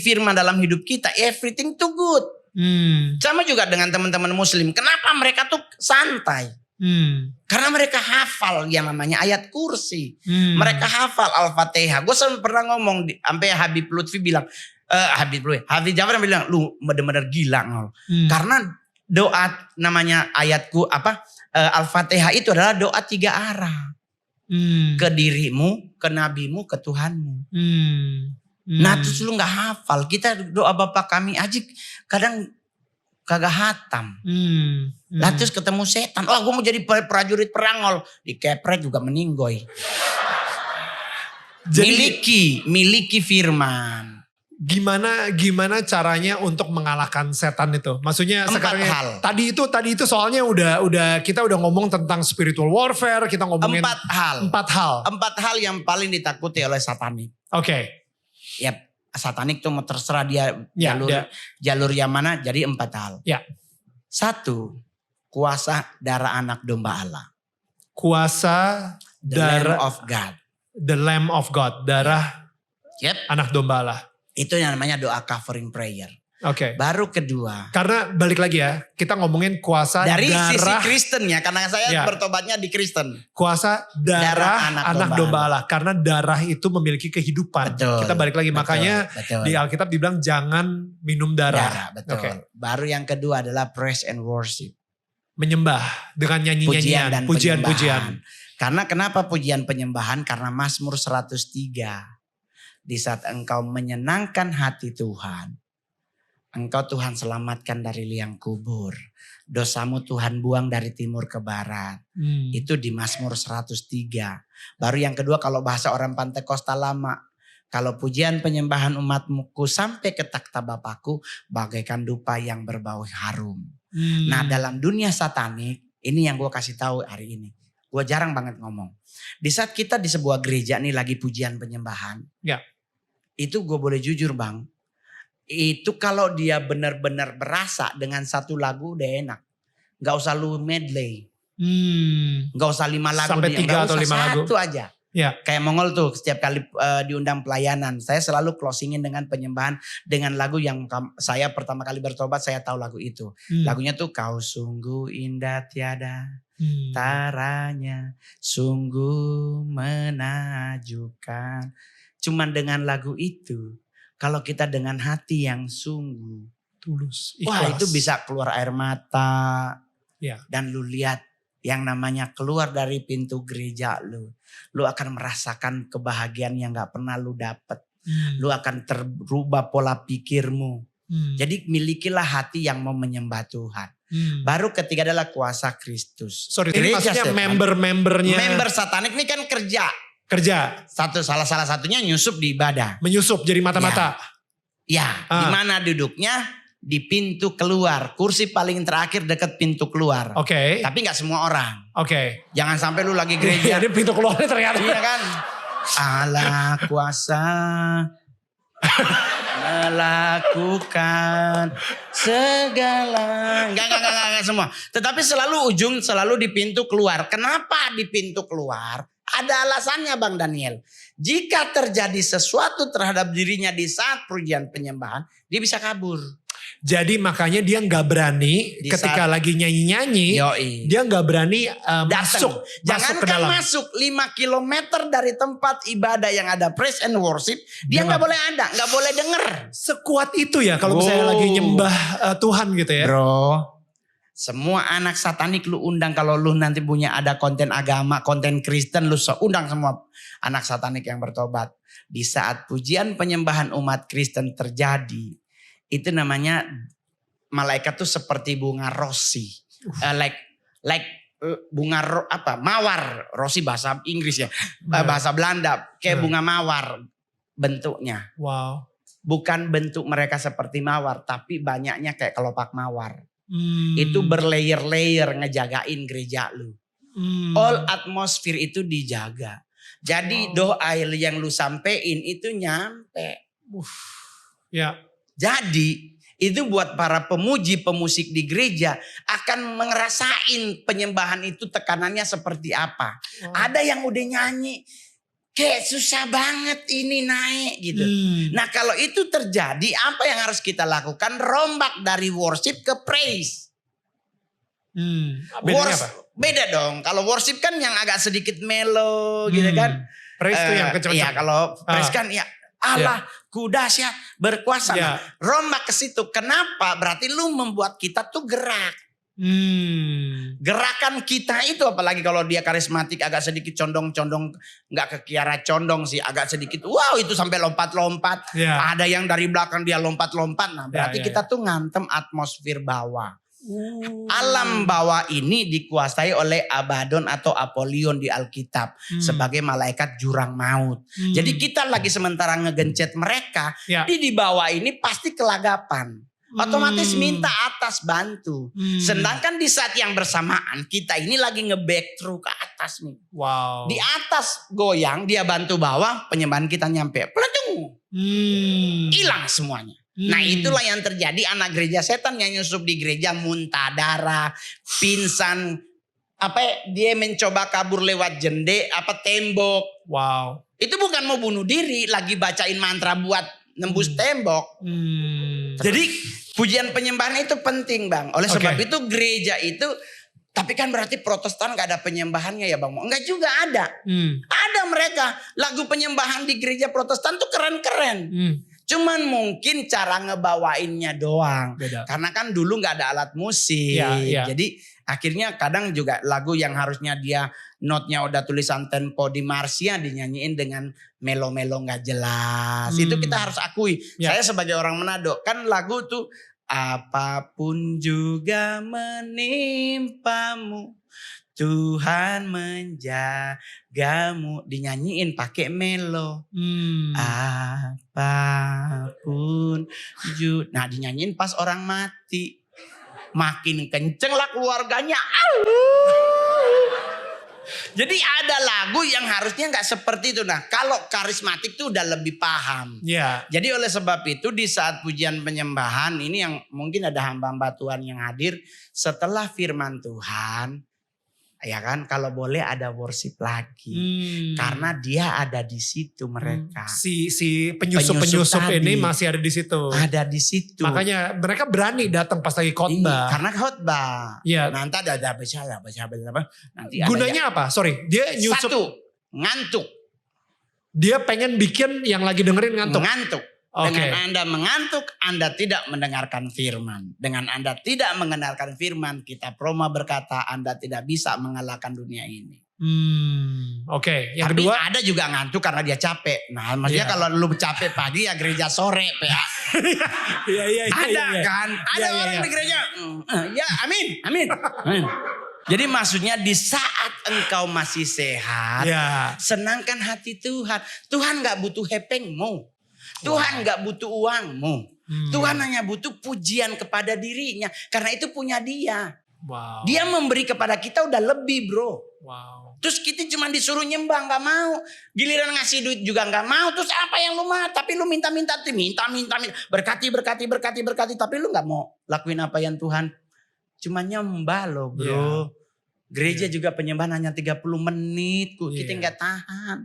firman dalam hidup kita, everything too good. Sama juga dengan teman-teman muslim. Kenapa mereka tuh santai? Karena mereka hafal yang namanya ayat kursi. Mereka hafal Al-Fatihah. Gue pernah ngomong, sampai Habib Lutfi bilang, Habib Jafar bilang, lu bener-bener gila ngol. Karena doa namanya ayatku Al-Fatihah itu adalah doa 3 arah. Ke dirimu, ke nabimu, ke Tuhanmu. Nah terus lu gak hafal. Kita doa Bapa kami aja kadang kagak hatam. Lah terus ketemu setan. Oh gue mau jadi prajurit perang, dikepret juga meninggoy. Miliki firman. Gimana caranya untuk mengalahkan setan itu? Maksudnya 4 sekarang hal. Tadi itu soalnya kita udah ngomong tentang spiritual warfare, kita ngomongin 4 hal. 4 hal. 4 hal yang paling ditakuti oleh satanik. Oke. Ya satanik tuh mau terserah dia jalur yang mana, jadi 4 hal. Ya. 1, kuasa darah anak domba Allah. Kuasa darah Lamb of God. The Lamb of God, darah anak domba Allah. Itu yang namanya doa covering prayer. Oke. Baru kedua. Karena balik lagi ya, kita ngomongin kuasa dari darah. sisi Kristen ya, karena saya bertobatnya di Kristen. Kuasa darah anak domba Allah. Karena darah itu memiliki kehidupan. Betul. Kita balik lagi, makanya di Alkitab dibilang jangan minum darah. Betul. Okay. Baru yang kedua adalah praise and worship. Menyembah dengan nyanyi-nyanyian, pujian-pujian. Karena kenapa pujian penyembahan? Karena Mazmur 103. Di saat engkau menyenangkan hati Tuhan, engkau Tuhan selamatkan dari liang kubur. Dosamu Tuhan buang dari timur ke barat. Itu di Mazmur 103. Baru yang kedua kalau bahasa orang Pantekostal lama. Kalau pujian penyembahan umatmu sampai ke takhta Bapakku bagaikan dupa yang berbau harum. Nah dalam dunia satanik, ini yang gue kasih tahu hari ini. Gue jarang banget ngomong. Di saat kita di sebuah gereja nih lagi pujian penyembahan. Itu gue boleh jujur bang. Itu kalau dia benar-benar berasa dengan 1 lagu udah enak. Gak usah lu medley. Gak usah 5 lagu. Sampai 3 atau 5 lagu. 1 aja. Kayak Mongol tuh setiap kali diundang pelayanan. Saya selalu closingin dengan penyembahan. Dengan lagu yang saya pertama kali bertobat saya tahu lagu itu. Lagunya tuh kau sungguh indah tiada taranya. Sungguh menakjubkan. Cuman dengan lagu itu, kalau kita dengan hati yang sungguh tulus, wah itu bisa keluar air mata. Dan lu lihat yang namanya keluar dari pintu gereja lu akan merasakan kebahagiaan yang gak pernah lu dapet. Lu akan terubah pola pikirmu. Jadi milikilah hati yang mau menyembah Tuhan. Baru ketiga adalah kuasa Kristus. Ini maksudnya member-membernya. Member satanik ini kan kerja. Salah satunya nyusup di ibadah. Menyusup jadi mata-mata. Di mana duduknya? Di pintu keluar. Kursi paling terakhir dekat pintu keluar. Tapi gak semua orang. Jangan sampai lu lagi gereja. Jadi pintu keluarnya ternyata. Iya kan. Allah kuasa melakukan segala. Enggak semua. Tetapi selalu di pintu keluar. Kenapa di pintu keluar? Ada alasannya Bang Daniel. Jika terjadi sesuatu terhadap dirinya di saat pujian penyembahan, dia bisa kabur. Jadi makanya dia gak berani ketika lagi nyanyi-nyanyi. Dia gak berani masuk ke dalam. Masuk 5 kilometer dari tempat ibadah yang ada praise and worship. Dia gak boleh ada, gak boleh denger. Sekuat itu ya kalau misalnya lagi nyembah Tuhan gitu ya. Bro. Semua anak satanik lu undang. Kalau lu nanti punya ada konten agama, konten Kristen, lu undang semua anak satanik yang bertobat. Di saat pujian penyembahan umat Kristen terjadi, itu namanya malaikat tuh seperti bunga rosi. Mawar. Rosi bahasa Inggris ya. Bahasa Belanda. Kayak bunga mawar bentuknya. Wow. Bukan bentuk mereka seperti mawar, tapi banyaknya kayak kelopak mawar. Itu berlayer-layer ngejagain gereja lu. All atmosfer itu dijaga. Jadi doa yang lu sampein itu nyampe. Ya. Jadi itu buat para pemuji, pemusik di gereja akan ngerasain penyembahan itu tekanannya seperti apa. Ada yang udah nyanyi, kayak susah banget ini naik gitu. Nah kalau itu terjadi, apa yang harus kita lakukan? Rombak dari worship ke praise. Beda dong. Kalau worship kan yang agak sedikit mellow gitu kan. Praise itu yang kenceng-kenceng. Iya kalau praise kan ya Allah ku dahsyat berkuasa. Nah, rombak ke situ. Kenapa? Berarti lu membuat kita tuh gerak. Gerakan kita itu apalagi kalau dia karismatik agak sedikit condong-condong, nggak ke Kiara condong sih, agak sedikit wow itu sampai lompat-lompat. Ada yang dari belakang dia lompat-lompat. Nah berarti kita tuh ngantem atmosfer bawah. Alam bawah ini dikuasai oleh Abaddon atau Apollyon di Alkitab sebagai malaikat jurang maut. Jadi kita lagi sementara ngegencet mereka, di bawah ini pasti kelagapan. Otomatis minta atas bantu. Sedangkan di saat yang bersamaan kita ini lagi nge-back through ke atas nih. Di atas goyang, dia bantu bawah, penyembahan kita nyampe. Peletung. Hilang semuanya. Nah itulah yang terjadi, anak gereja setan yang nyusup di gereja muntah darah, pingsan, dia mencoba kabur lewat tembok. Itu bukan mau bunuh diri, lagi bacain mantra buat nembus tembok. Jadi pujian penyembahan itu penting Bang. Oleh sebab itu gereja itu, tapi kan berarti Protestan gak ada penyembahannya ya Bang. Enggak juga ada. Ada mereka, lagu penyembahan di gereja Protestan tuh keren-keren. Cuman mungkin cara ngebawainnya doang. Beda. Karena kan dulu gak ada alat musik. Jadi akhirnya kadang juga lagu yang harusnya dia notnya udah tulisan tempo di Marsia dinyanyiin dengan melo-melo gak jelas. Itu kita harus akui. Saya sebagai orang Manado kan lagu tuh apapun juga menimpamu, Tuhan menjagamu, dinyanyiin pakai melo. Apapun juga. Nah dinyanyiin pas orang mati. Makin kenceng lah keluarganya. Jadi ada lagu yang harusnya gak seperti itu. Nah kalau karismatik tuh udah lebih paham. Jadi oleh sebab itu di saat pujian penyembahan ini yang mungkin ada hamba-hamba Tuhan yang hadir. Setelah firman Tuhan. Ya kan, kalau boleh ada worship lagi. Karena dia ada di situ mereka. Si penyusup ini masih ada di situ. Ada di situ. Makanya mereka berani datang pas lagi khotbah. Karena khotbah. Nanti ada baca apa. Nanti gunanya apa? Sorry, dia nyusup. Satu, ngantuk. Dia pengen bikin yang lagi dengerin ngantuk. Ngantuk. Dengan Anda mengantuk, Anda tidak mendengarkan firman. Dengan Anda tidak mengenalkan firman, kita Proma berkata Anda tidak bisa mengalahkan dunia ini. Yang tapi kedua, ada juga ngantuk karena dia capek. Nah, maksudnya kalau lu capek pagi ya gereja sore, PA. Ada kan? Ada orang di gereja. Ya, amin. Jadi maksudnya di saat engkau masih sehat, senangkan hati Tuhan. Tuhan gak butuh hepengmu. Tuhan gak butuh uangmu. Tuhan hanya butuh pujian kepada dirinya. Karena itu punya dia. Dia memberi kepada kita udah lebih bro. Terus kita cuma disuruh nyembah gak mau. Giliran ngasih duit juga gak mau. Terus apa yang lu mau? Tapi lu minta. Berkati. Tapi lu gak mau lakuin apa yang Tuhan. Cuma nyembah lo bro. Gereja juga penyembahan hanya 30 menit. Kita gak tahan.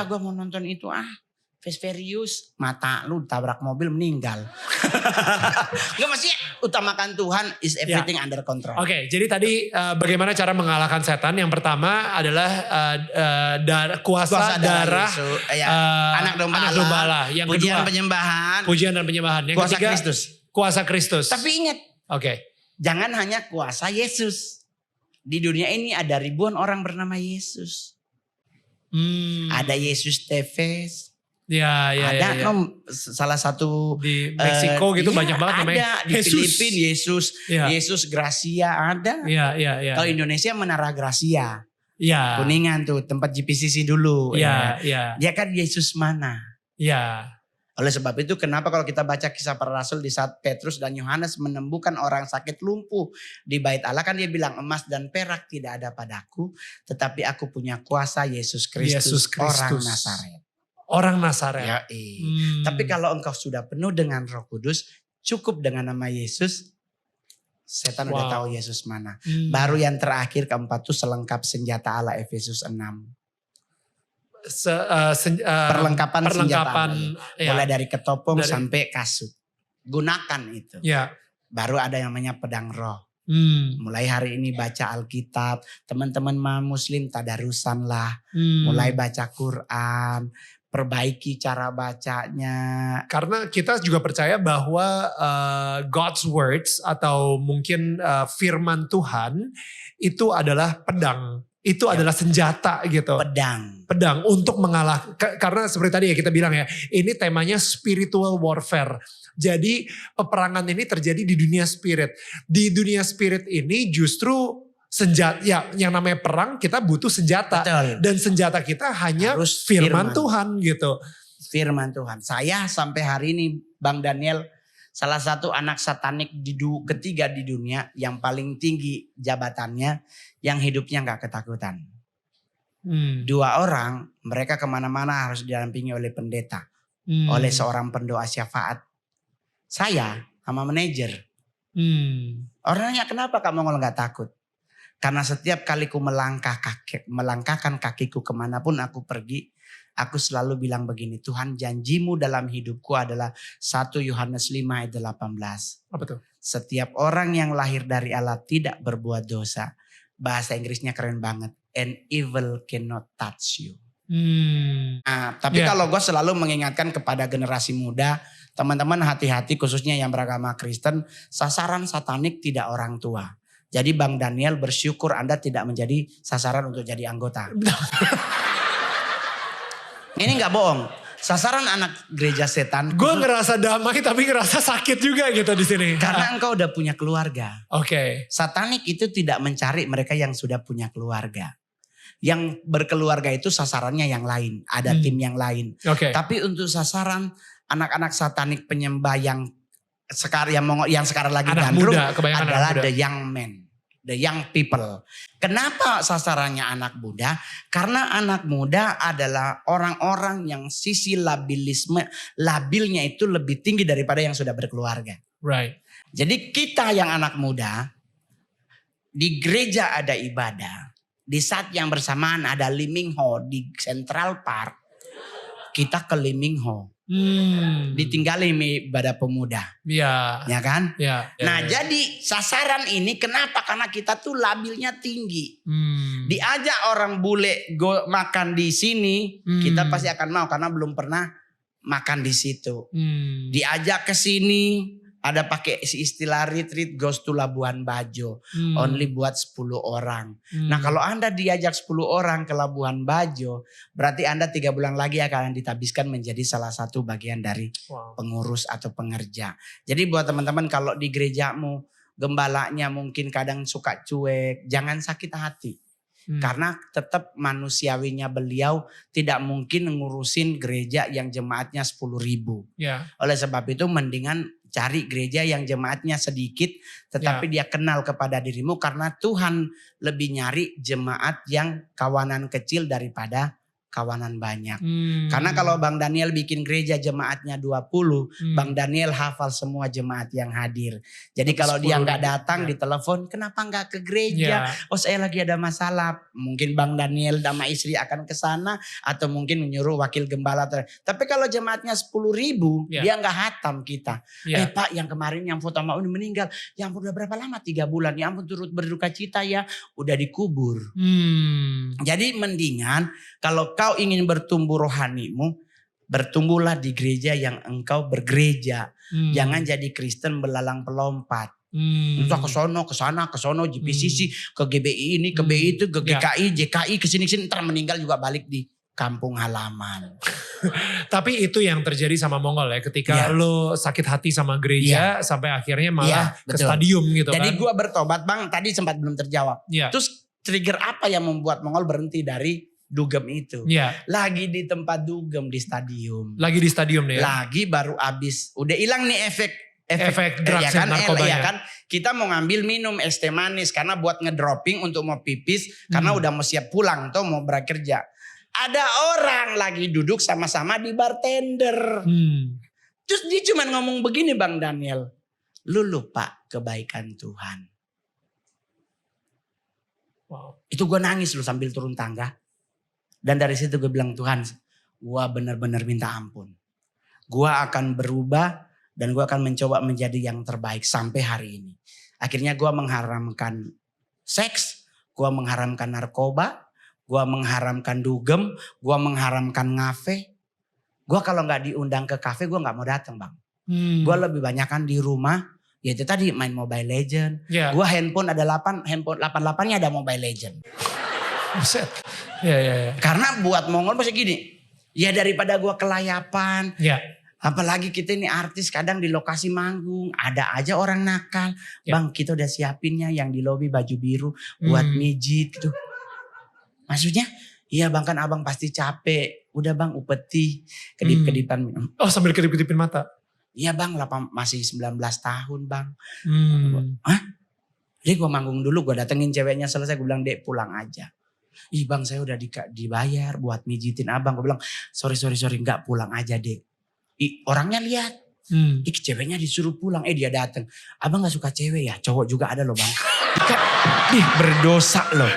Gue mau nonton itu Vesperius, mata lu tabrak mobil meninggal. Gak mesti utamakan Tuhan, is everything under control. Jadi tadi bagaimana cara mengalahkan setan? Yang pertama adalah kuasa darah anak domba Allah. Yang pujian kedua penyembahan. Pujian dan penyembahan. Yang kuasa ketiga Kristus. Kuasa Kristus. Tapi ingat, jangan hanya kuasa Yesus. Di dunia ini ada ribuan orang bernama Yesus. Ada Yesus Tevez. Ada salah satu di Meksiko gitu banyak banget namanya. Ada di Filipina Yesus Gracia ada. Kalau Indonesia Menara Gracia. Kuningan tuh tempat GPCC dulu. Dia kan Yesus mana? Oleh sebab itu kenapa kalau kita baca kisah para rasul di saat Petrus dan Yohanes menembuhkan orang sakit lumpuh di bait Allah, kan dia bilang emas dan perak tidak ada padaku, tetapi aku punya kuasa Yesus Kristus orang Nazaret. Orang Nazaret. Tapi kalau engkau sudah penuh dengan Roh Kudus, cukup dengan nama Yesus, setan udah tahu Yesus mana. Baru yang terakhir keempat tuh selengkap senjata Allah Efesus 6. Perlengkapan senjata. Mulai dari ketopong sampai kasut. Gunakan itu. Ya. Baru ada yang namanya pedang roh. Mulai hari ini baca Alkitab, teman-teman muslim tadarusan lah. Mulai baca Quran, perbaiki cara bacanya. Karena kita juga percaya bahwa God's words atau mungkin firman Tuhan itu adalah pedang. Itu adalah senjata gitu. Pedang untuk mengalah. Karena seperti tadi ya kita bilang ya, ini temanya spiritual warfare. Jadi peperangan ini terjadi di dunia spirit. Di dunia spirit ini justru senjata, ya yang namanya perang kita butuh senjata. Betul. Dan senjata kita hanya harus firman Tuhan gitu. Firman Tuhan. Saya sampai hari ini Bang Daniel salah satu anak satanik ketiga di dunia yang paling tinggi jabatannya, yang hidupnya gak ketakutan. 2 orang, mereka kemana-mana harus didampingi oleh pendeta. Oleh seorang pendoa syafaat. Saya sama manajer. Orangnya kenapa Kak Mongol gak takut? Karena setiap kali ku melangkahkan kakiku kemanapun aku pergi, aku selalu bilang begini, Tuhan janjimu dalam hidupku adalah 1 Yohanes 5 ayat 18. Apa tuh? Setiap orang yang lahir dari Allah tidak berbuat dosa. Bahasa Inggrisnya keren banget. And evil cannot touch you. Nah, tapi kalau gue selalu mengingatkan kepada generasi muda, teman-teman hati-hati khususnya yang beragama Kristen, sasaran satanik tidak orang tua. Jadi Bang Daniel bersyukur Anda tidak menjadi sasaran untuk jadi anggota. Ini gak bohong. Sasaran anak gereja setan. Gue ngerasa damai tapi ngerasa sakit juga gitu di sini. Karena engkau udah punya keluarga. Oke. Satanik itu tidak mencari mereka yang sudah punya keluarga. Yang berkeluarga itu sasarannya yang lain. Ada tim yang lain. Tapi untuk sasaran anak-anak satanik penyembah yang sekarang lagi gandrung adalah the young men. The young people. Kenapa sasarannya anak muda? Karena anak muda adalah orang-orang yang sisi labilnya itu lebih tinggi daripada yang sudah berkeluarga. Right. Jadi kita yang anak muda, di gereja ada ibadah. Di saat yang bersamaan ada Liming Ho di Central Park. Kita ke Liming Ho. Ditinggalin ibadah pemuda. Iya. Ya kan? Iya. Nah jadi sasaran ini kenapa? Karena kita tuh labilnya tinggi. Diajak orang bule makan di sini, kita pasti akan mau karena belum pernah makan di situ. Diajak ke sini, ada pakai istilah retreat goes to Labuan Bajo. Only buat 10 orang. Nah kalau Anda diajak 10 orang ke Labuan Bajo, berarti Anda 3 bulan lagi akan ditabiskan menjadi salah satu bagian dari pengurus atau pengerja. Jadi buat teman-teman kalau di gerejamu gembalanya mungkin kadang suka cuek, jangan sakit hati. Karena tetap manusiawinya beliau tidak mungkin ngurusin gereja yang jemaatnya 10.000. Oleh sebab itu mendingan cari gereja yang jemaatnya sedikit tetapi dia kenal kepada dirimu, karena Tuhan lebih nyari jemaat yang kawanan kecil daripada kawanan banyak. Karena kalau Bang Daniel bikin gereja jemaatnya 20, Bang Daniel hafal semua jemaat yang hadir. Jadi kalau dia nggak datang di telepon, kenapa nggak ke gereja? Oh saya lagi ada masalah. Mungkin Bang Daniel sama istri akan ke sana atau mungkin menyuruh wakil gembala. Tapi kalau jemaatnya 10.000, dia nggak hatam kita. Pak yang kemarin yang foto sama ini meninggal, yang udah berapa lama? 3 bulan. Ya ampun turut berduka cita ya, udah dikubur. Jadi mendingan kalau kau ingin bertumbuh rohanimu, bertumbuhlah di gereja yang engkau bergereja. Jangan jadi Kristen belalang pelompat. Entah ke sono, ke sana, ke sono, GPCC, ke GBI ini, ke BI itu, ke GKI, JKI, ke sini-sini, ntar meninggal juga balik di kampung halaman. Tapi itu yang terjadi sama Mongol ya, ketika lo sakit hati sama gereja sampai akhirnya malah ke stadium gitu. Jadi gue bertobat Bang, tadi sempat belum terjawab. Terus trigger apa yang membuat Mongol berhenti dari dugem itu? Lagi di tempat dugem di stadium. Lagi di stadium nih ya? Lagi baru abis. Udah hilang nih efek drugs ya kan, narkobanya. Ya kan? Kita mau ngambil minum es teh manis karena buat ngedropping untuk mau pipis. Karena udah mau siap pulang tuh mau bekerja. Ada orang lagi duduk sama-sama di bartender. Terus dia cuma ngomong begini Bang Daniel. Lu lupa kebaikan Tuhan. Wow. Itu gue nangis loh sambil turun tangga. Dan dari situ gue bilang, Tuhan, gue benar-benar minta ampun. Gue akan berubah dan gue akan mencoba menjadi yang terbaik sampai hari ini. Akhirnya gue mengharamkan seks, gue mengharamkan narkoba, gue mengharamkan dugem, gue mengharamkan ngafe. Gue kalau gak diundang ke kafe gue gak mau datang Bang. Gue lebih banyakan di rumah. Ya itu tadi main Mobile Legend. Yeah. Gue handphone ada 8, handphone 88-nya ada Mobile Legend. Buset. Ya. Karena buat Mongol masih gini. Ya daripada gue kelayapan. Ya. Apalagi kita ini artis kadang di lokasi manggung. Ada aja orang nakal. Ya. Bang kita udah siapinnya yang di lobi baju biru. Buat mijit gitu. Maksudnya. Iya bang kan abang pasti capek. Udah bang upeti. Kedip-kedipan. Oh sambil kedip-kedipin mata. Iya bang masih 19 tahun bang. Hah? Jadi gue manggung dulu. Gue datengin ceweknya selesai. Gue bilang dek pulang aja. Ih bang saya udah dibayar buat mijitin abang. Gue bilang sorry gak pulang aja dek. Orangnya lihat. Ceweknya disuruh pulang. Dia datang. Abang gak suka cewek ya? Cowok juga ada loh bang. Berdosa loh.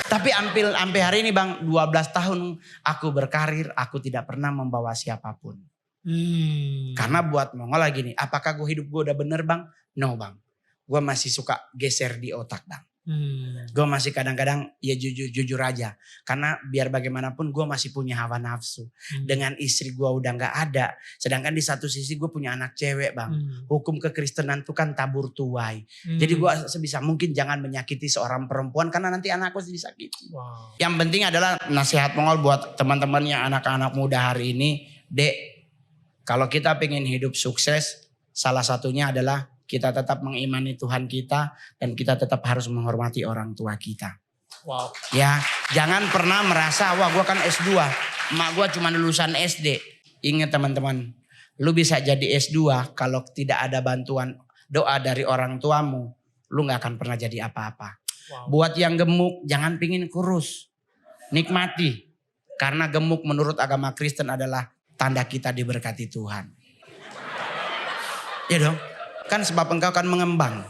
Tapi sampai hari ini bang 12 tahun aku berkarir. Aku tidak pernah membawa siapapun. Karena buat Mongol lagi nih. Apakah hidup gue udah bener bang? No bang. Gue masih suka geser di otak bang. Gue masih kadang-kadang ya jujur aja. Karena biar bagaimanapun gue masih punya hawa nafsu. Dengan istri gue udah gak ada. Sedangkan di satu sisi gue punya anak cewek bang. Hukum kekristenan itu kan tabur tuai. Jadi gue sebisa mungkin jangan menyakiti seorang perempuan. Karena nanti anakku disakiti. Wow. Yang penting adalah nasihat Mongol buat teman-teman yang anak-anak muda hari ini. Dek, kalau kita pengen hidup sukses, salah satunya adalah kita tetap mengimani Tuhan kita dan kita tetap harus menghormati orang tua kita. Wow. Ya, jangan pernah merasa wah gue kan S2, emak gue cuma lulusan SD. Ingat teman-teman, lu bisa jadi S2 kalau tidak ada bantuan doa dari orang tuamu, lu gak akan pernah jadi apa-apa. Wow. Buat yang gemuk, jangan pingin kurus. Nikmati. Karena gemuk menurut agama Kristen adalah tanda kita diberkati Tuhan. Ya dong. Kan sebab engkau kan mengembang.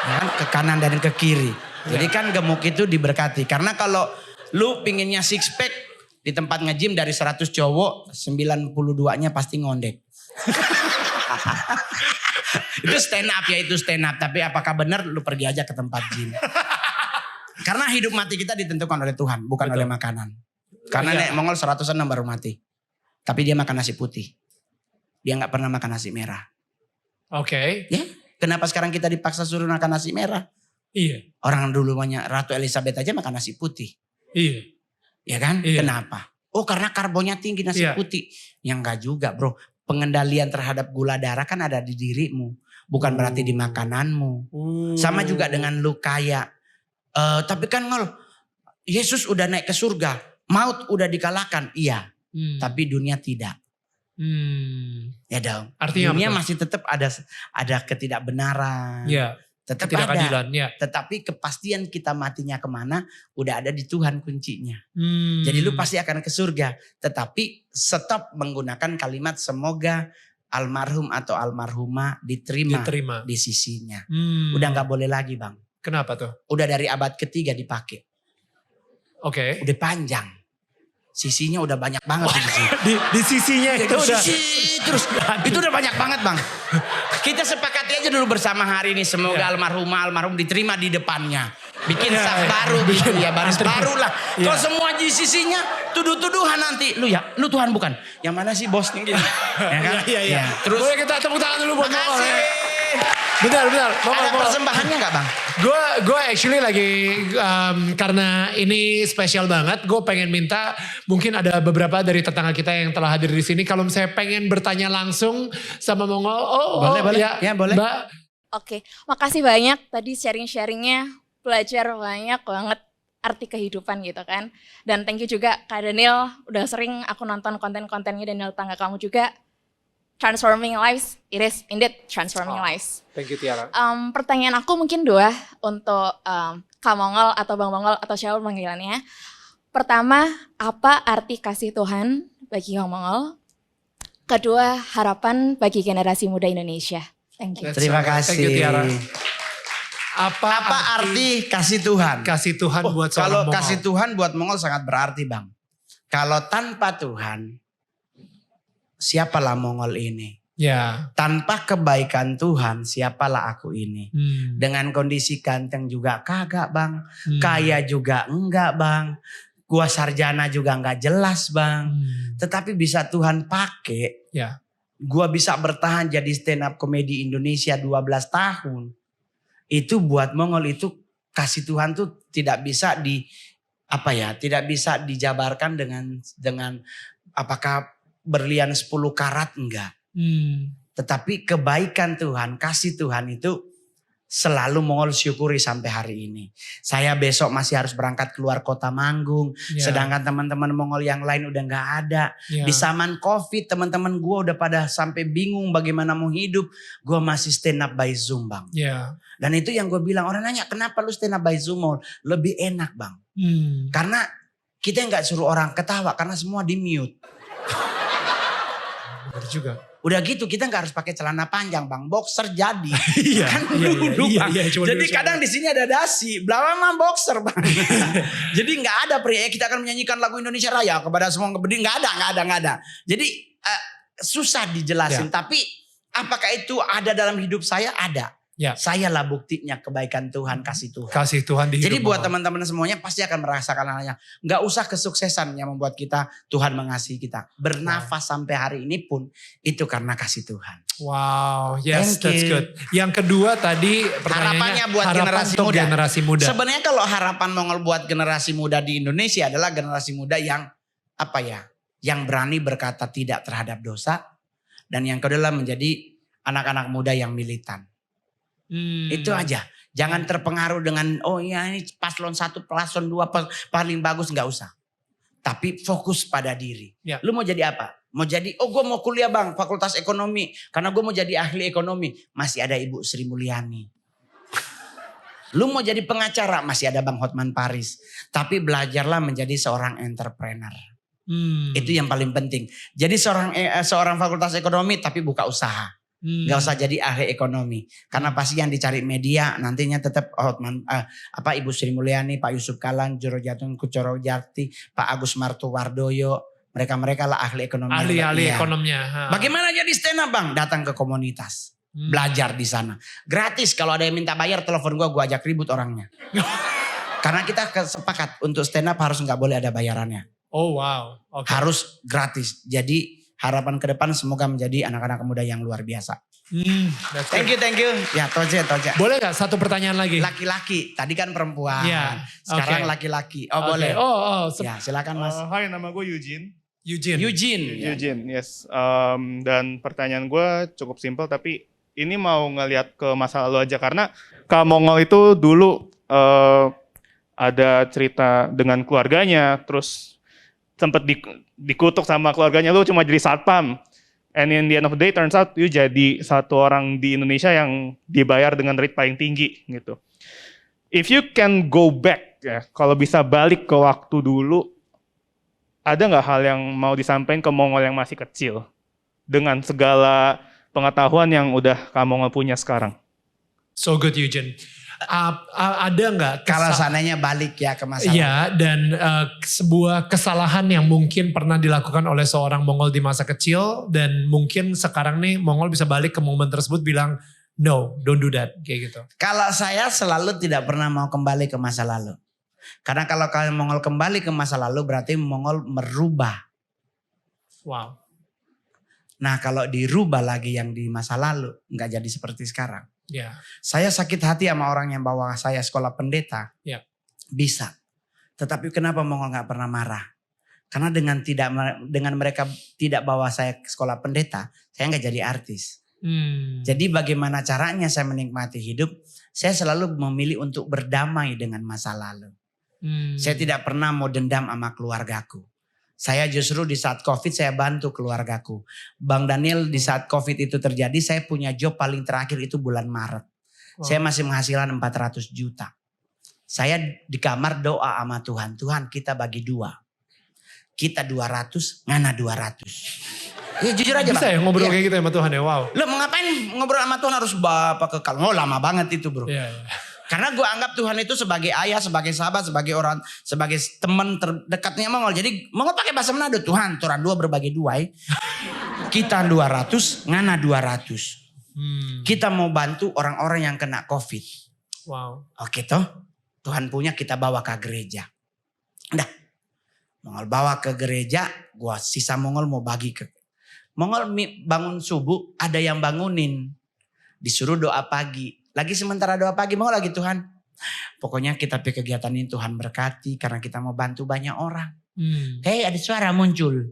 Ya kan? Ke kanan dan ke kiri. Jadi kan gemuk itu diberkati. Karena kalau lu pinginnya six pack di tempat nge-gym dari 100 cowok 92-nya pasti ngondek. Itu stand up ya, itu stand up. Tapi apakah benar lu pergi aja ke tempat gym. Karena hidup mati kita ditentukan oleh Tuhan. Bukan oleh makanan. Karena Nek Mongol 100-an baru mati. Tapi dia makan nasi putih. Dia gak pernah makan nasi merah. Oke. Ya, kenapa sekarang kita dipaksa suruh makan nasi merah? Iya. Orang dulu banyak Ratu Elizabeth aja makan nasi putih. Iya. Ya kan? Iya. Kenapa? Oh karena karbonnya tinggi nasi putih. Yang enggak juga bro. Pengendalian terhadap gula darah kan ada di dirimu. Bukan berarti di makananmu. Sama juga dengan lu kaya. Tapi kan Ngol, Yesus udah naik ke surga. Maut udah dikalahkan. Iya. Tapi dunia tidak. Ya dong. Artinya dunia apa? Masih tetap ada ketidakbenaran. Ya. Tetap ketidakadilan. ada. Ya. Tetapi kepastian kita matinya kemana udah ada di Tuhan kuncinya. Jadi lu pasti akan ke surga. Tetapi stop menggunakan kalimat semoga almarhum atau almarhumah diterima. Di sisinya. Udah gak boleh lagi bang. Kenapa tuh? Udah dari abad ketiga dipakai. Oke. Udah panjang. Sisinya udah banyak banget di sisinya itu udah terus itu udah banyak banget bang. Kita sepakati aja dulu bersama hari ini semoga almarhum diterima di depannya. Bikin saf baru gitu ya, baris baru lah. Kalau semua di sisinya tuduh-tuduhan nanti lu Tuhan bukan. Yang mana sih bos nih gitu. Ya kan? Iya. Terus boleh kita tepuk tangan dulu buat Mongol ya. Bentar. Ada persembahannya gak bang? Gue actually lagi karena ini spesial banget. Gue pengen minta mungkin ada beberapa dari tetangga kita yang telah hadir di sini. Kalau saya pengen bertanya langsung sama Mongol. Boleh. Ya boleh. Mbak. Oke, makasih banyak tadi sharing-sharingnya. Belajar banyak banget arti kehidupan gitu kan. Dan thank you juga Kak Daniel. Udah sering aku nonton konten-kontennya Daniel Tangga kamu juga. Transforming lives, it is indeed transforming lives. Thank you Tiara. Pertanyaan aku mungkin dua untuk Kak Mongol atau Bang Mongol atau siapa panggilannya. Pertama, apa arti kasih Tuhan bagi Kak Mongol? Kedua, harapan bagi generasi muda Indonesia. Thank you. Terima kasih. Thank you, Tiara. Apa arti kasih Tuhan? Kasih Tuhan buat seorang Kalau Mongol? kasih Tuhan buat Mongol sangat berarti, Bang. Kalau tanpa Tuhan, siapalah Mongol ini? Ya. Tanpa kebaikan Tuhan, siapalah aku ini? Dengan kondisi ganteng juga kagak, Bang. Kaya juga enggak, Bang. Gua sarjana juga enggak jelas, Bang. Tetapi bisa Tuhan pakai. Ya. Gua bisa bertahan jadi stand up komedi Indonesia 12 tahun. Itu buat Mongol itu kasih Tuhan tuh tidak bisa tidak bisa dijabarkan dengan apakah berlian 10 karat, enggak. Tetapi kebaikan Tuhan, kasih Tuhan itu selalu Mongol syukuri sampai hari ini. Saya besok masih harus berangkat keluar kota manggung. Sedangkan teman-teman Mongol yang lain udah gak ada. Di zaman COVID teman-teman gue udah pada sampai bingung bagaimana mau hidup. Gue masih stand up by Zoom, Bang. Dan itu yang gue bilang, orang nanya kenapa lu stand up by Zoom, Mongol? Lebih enak, Bang. Karena kita gak suruh orang ketawa karena semua di mute. Benar juga. Udah gitu kita nggak harus pakai celana panjang, Bang, boxer jadi. Kan Bang. Jadi kadang di sini ada dasi, belakang mah boxer, Bang. Jadi nggak ada pria, kita akan menyanyikan lagu Indonesia Raya kepada semua kebedi, nggak ada. Jadi susah dijelasin, tapi apakah itu ada dalam hidup saya? Ada. Saya lah buktinya kebaikan Tuhan, kasih Tuhan. Kasih Tuhan di hidup. Jadi buat teman-teman semuanya pasti akan merasakan halnya. Gak usah kesuksesan yang membuat kita, Tuhan mengasihi kita. Bernafas sampai hari ini pun itu karena kasih Tuhan. Wow, yes, that's good. Yang kedua tadi harapannya buat generasi muda. Sebenarnya kalau harapan Mongol buat generasi muda di Indonesia adalah generasi muda yang yang berani berkata tidak terhadap dosa. Dan yang kedua menjadi anak-anak muda yang militan. Itu aja. Jangan terpengaruh dengan ini paslon 1, paslon 2 paling bagus, nggak usah. Tapi fokus pada diri. Lu mau jadi apa? Mau jadi gue mau kuliah, Bang, fakultas ekonomi karena gue mau jadi ahli ekonomi. Masih ada Ibu Sri Mulyani. Lu mau jadi pengacara, masih ada Bang Hotman Paris. Tapi belajarlah menjadi seorang entrepreneur. Itu yang paling penting. Jadi seorang fakultas ekonomi tapi buka usaha. Gak usah jadi ahli ekonomi. Karena pasti yang dicari media nantinya tetap Ibu Sri Mulyani, Pak Yusuf Kala, Joro Jatun Kucoro Jati, Pak Agus Martowardoyo. Mereka lah ahli ekonomi. Ahli ekonominya. Bagaimana jadi stand up, Bang? Datang ke komunitas. Belajar di sana. Gratis, kalau ada yang minta bayar telepon gue ajak ribut orangnya. Karena kita sepakat untuk stand up harus gak boleh ada bayarannya. Oh wow. Okay. Harus gratis. Jadi harapan ke depan semoga menjadi anak-anak muda yang luar biasa. Thank you. Ya, Toje. Boleh gak satu pertanyaan lagi? Laki-laki, tadi kan perempuan. Sekarang laki-laki. Boleh. Ya, silakan, Mas. Hai, nama gue Eugene, yes. Dan pertanyaan gue cukup simpel, tapi ini mau ngelihat ke masa lalu aja. Karena Kak Mongol itu dulu ada cerita dengan keluarganya, terus sempat dikutuk sama keluarganya, lu cuma jadi satpam. And in the end of the day turns out you jadi satu orang di Indonesia yang dibayar dengan rate paling tinggi gitu. If you can go back, kalau bisa balik ke waktu dulu, ada nggak hal yang mau disampaikan ke Mongol yang masih kecil dengan segala pengetahuan yang udah Kak Mongol punya sekarang? So good, Eugene. Ada nggak kalau seandainya balik ke masa lalu? Iya, dan sebuah kesalahan yang mungkin pernah dilakukan oleh seorang Mongol di masa kecil dan mungkin sekarang nih Mongol bisa balik ke momen tersebut bilang no, don't do that, kayak gitu. Kalau saya selalu tidak pernah mau kembali ke masa lalu. Karena kalau kalian Mongol kembali ke masa lalu berarti Mongol merubah. Wow. Nah kalau dirubah lagi yang di masa lalu nggak jadi seperti sekarang. Saya sakit hati sama orang yang bawa saya sekolah pendeta. Bisa. Tetapi kenapa Mongol gak pernah marah? Karena dengan mereka tidak bawa saya ke sekolah pendeta, saya gak jadi artis. Jadi bagaimana caranya saya menikmati hidup? Saya selalu memilih untuk berdamai dengan masa lalu. Saya tidak pernah mau dendam sama keluargaku. Saya justru di saat COVID saya bantu keluargaku. Bang Daniel di saat COVID itu terjadi saya punya job paling terakhir itu bulan Maret. Saya masih menghasilkan 400 juta. Saya di kamar doa sama Tuhan. Tuhan kita bagi 2. Kita 200, ngana 200. Ya jujur aja Bisa Bang. ya ngobrol Iya. kayak gitu sama Tuhan ya, wow. Lo mau ngapain ngobrol sama Tuhan harus bapak kekal. Oh lama banget itu bro. Iya. Karena gue anggap Tuhan itu sebagai ayah, sebagai sahabat, sebagai orang, sebagai teman terdekatnya Mongol. Jadi Mongol pakai bahasa Manado. Tuhan, Turan dua berbagi dua. Kita 200, ngana 200. Kita mau bantu orang-orang yang kena COVID. Wow. Oke toh. Tuhan punya kita bawa ke gereja. Udah. Mongol bawa ke gereja, gua sisa Mongol mau bagi ke. Mongol bangun subuh, ada yang bangunin. Disuruh doa pagi. Lagi sementara doa pagi, Mongol lagi Tuhan. Pokoknya kita pergi kegiatan ini Tuhan berkati karena kita mau bantu banyak orang. Ada suara muncul.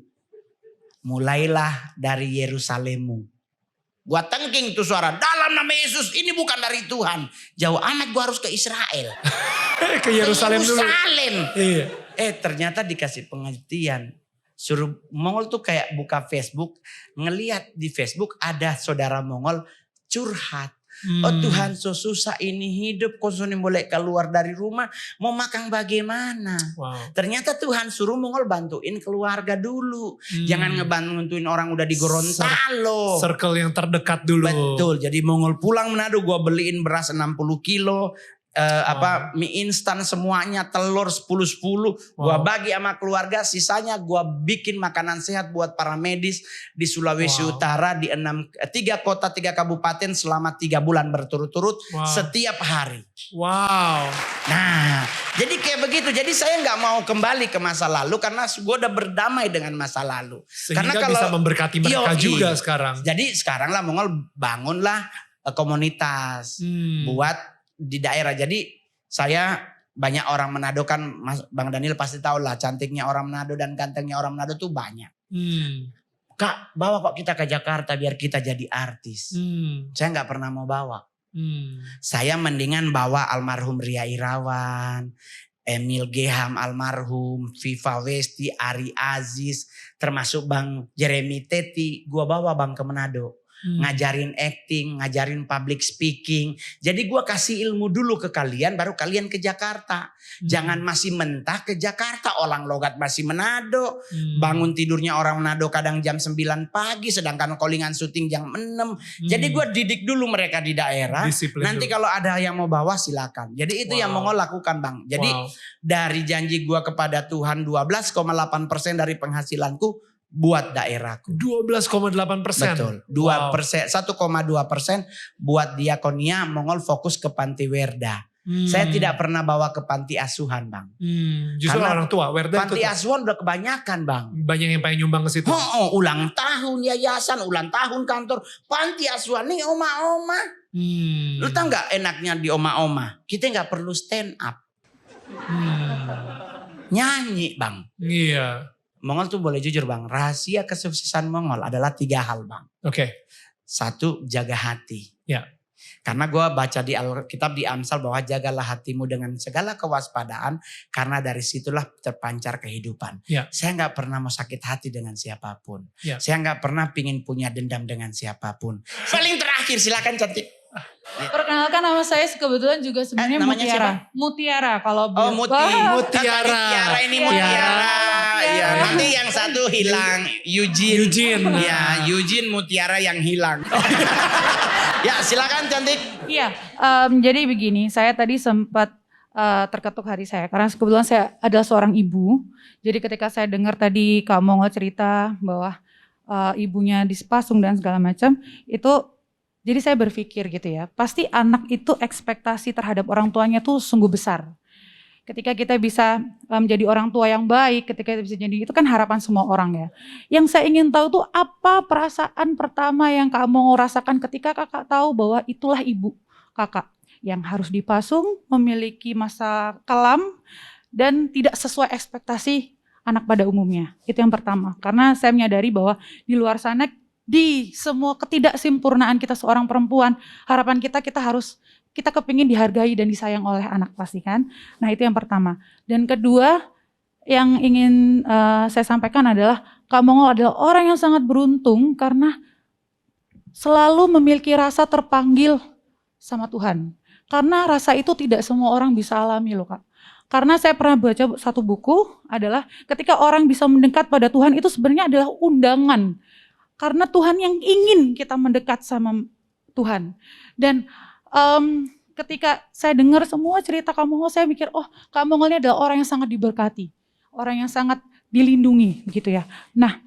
Mulailah dari Yerusalemmu. Gua tengking tuh suara, dalam nama Yesus ini bukan dari Tuhan. Jauh amat gua harus ke Israel. Ke Yerusalem dulu. Iya. Ternyata dikasih pengertian. Suruh Mongol tuh kayak buka Facebook. Ngeliat di Facebook ada saudara Mongol curhat. Oh Tuhan so susah ini hidup. Kok boleh keluar dari rumah. Mau makan bagaimana. Wow. Ternyata Tuhan suruh Mongol bantuin keluarga dulu. Jangan ngebantuin orang udah di Gorontalo. Circle yang terdekat dulu. Betul. Jadi Mongol pulang Manado gua beliin beras 60 kilo. Mie instan semuanya, telur 10-10 gua bagi sama keluarga, sisanya gua bikin makanan sehat buat para medis di Sulawesi Utara di 3 kota 3 kabupaten selama 3 bulan berturut-turut setiap hari. Wow. Nah, jadi kayak begitu. Jadi saya nggak mau kembali ke masa lalu karena gua udah berdamai dengan masa lalu. Sehingga karena bisa memberkati mereka juga sekarang. Jadi sekarang lah Mongol bangunlah komunitas buat di daerah. Jadi saya banyak orang Manado kan, Bang Daniel pasti tahu lah cantiknya orang Manado dan gantengnya orang Manado tuh banyak. Kak bawa kok kita ke Jakarta biar kita jadi artis. Saya nggak pernah mau bawa. Saya mendingan bawa almarhum Ria Irawan, Emil Geham almarhum, Viva Westi, Ari Aziz, termasuk Bang Jeremy Teti. Gua bawa Bang ke Manado. Ngajarin acting, ngajarin public speaking. Jadi gue kasih ilmu dulu ke kalian, baru kalian ke Jakarta. Jangan masih mentah ke Jakarta, orang logat masih Manado. Bangun tidurnya orang Manado kadang jam 9 pagi, sedangkan callingan syuting jam 6. Jadi gue didik dulu mereka di daerah. Disiplin nanti dulu. Kalau ada yang mau bawa silakan. Jadi itu yang mau lakukan Bang. Jadi dari janji gue kepada Tuhan 12,8% dari penghasilanku buat daerahku. 12,8%. Betul. 2%, 1,2% buat diakonia Mongol fokus ke Panti Werda. Saya tidak pernah bawa ke panti asuhan Bang. Justru karena orang tua. Werda panti asuhan udah kebanyakan Bang. Banyak yang pengen nyumbang ke situ. Ulang tahun yayasan, ulang tahun kantor. Panti asuhan nih oma-oma. Lu tau gak enaknya di oma-oma? Kita gak perlu stand up. Nyanyi Bang. Iya. Mongol tuh boleh jujur Bang, rahasia kesuksesan Mongol adalah 3 hal Bang. Oke. 1, jaga hati. Ya. Karena gue baca di Alkitab di Amsal bahwa jagalah hatimu dengan segala kewaspadaan karena dari situlah terpancar kehidupan. Ya. Saya gak pernah mau sakit hati dengan siapapun. Ya. Saya gak pernah pingin punya dendam dengan siapapun. Paling terakhir silakan cantik. Perkenalkan nama saya kebetulan juga sebenarnya namanya Mutiara. siapa? Mutiara kalau Mutiara. Mutiara. Ini Mutiara. Ya, nanti yang satu hilang. Eugene. Ya, Eugene Mutiara yang hilang. Ya, silakan cantik. Iya, jadi begini, saya tadi sempat terketuk hati saya karena kebetulan saya adalah seorang ibu. Jadi ketika saya dengar tadi Kak Mongol cerita bahwa ibunya dipasung dan segala macam, itu jadi saya berpikir gitu ya, pasti anak itu ekspektasi terhadap orang tuanya tuh sungguh besar. Ketika kita bisa menjadi orang tua yang baik, ketika kita bisa jadi, itu kan harapan semua orang ya. Yang saya ingin tahu tuh apa perasaan pertama yang Kak Mongol rasakan ketika kakak tahu bahwa itulah ibu kakak yang harus dipasung, memiliki masa kelam, dan tidak sesuai ekspektasi anak pada umumnya. Itu yang pertama. Karena saya menyadari bahwa di luar sana, di semua ketidaksempurnaan kita seorang perempuan, harapan kita harus, kita kepingin dihargai dan disayang oleh anak pasti kan. Nah itu yang pertama. Dan kedua yang ingin saya sampaikan adalah Kak Mongol adalah orang yang sangat beruntung karena selalu memiliki rasa terpanggil sama Tuhan. Karena rasa itu tidak semua orang bisa alami loh Kak. Karena saya pernah baca satu buku adalah ketika orang bisa mendekat pada Tuhan itu sebenarnya adalah undangan. karena Tuhan yang ingin kita mendekat sama Tuhan. Dan ketika saya dengar semua cerita Kak Mongol, saya mikir, oh Kak Mongol ini adalah orang yang sangat diberkati, orang yang sangat dilindungi gitu ya. Nah,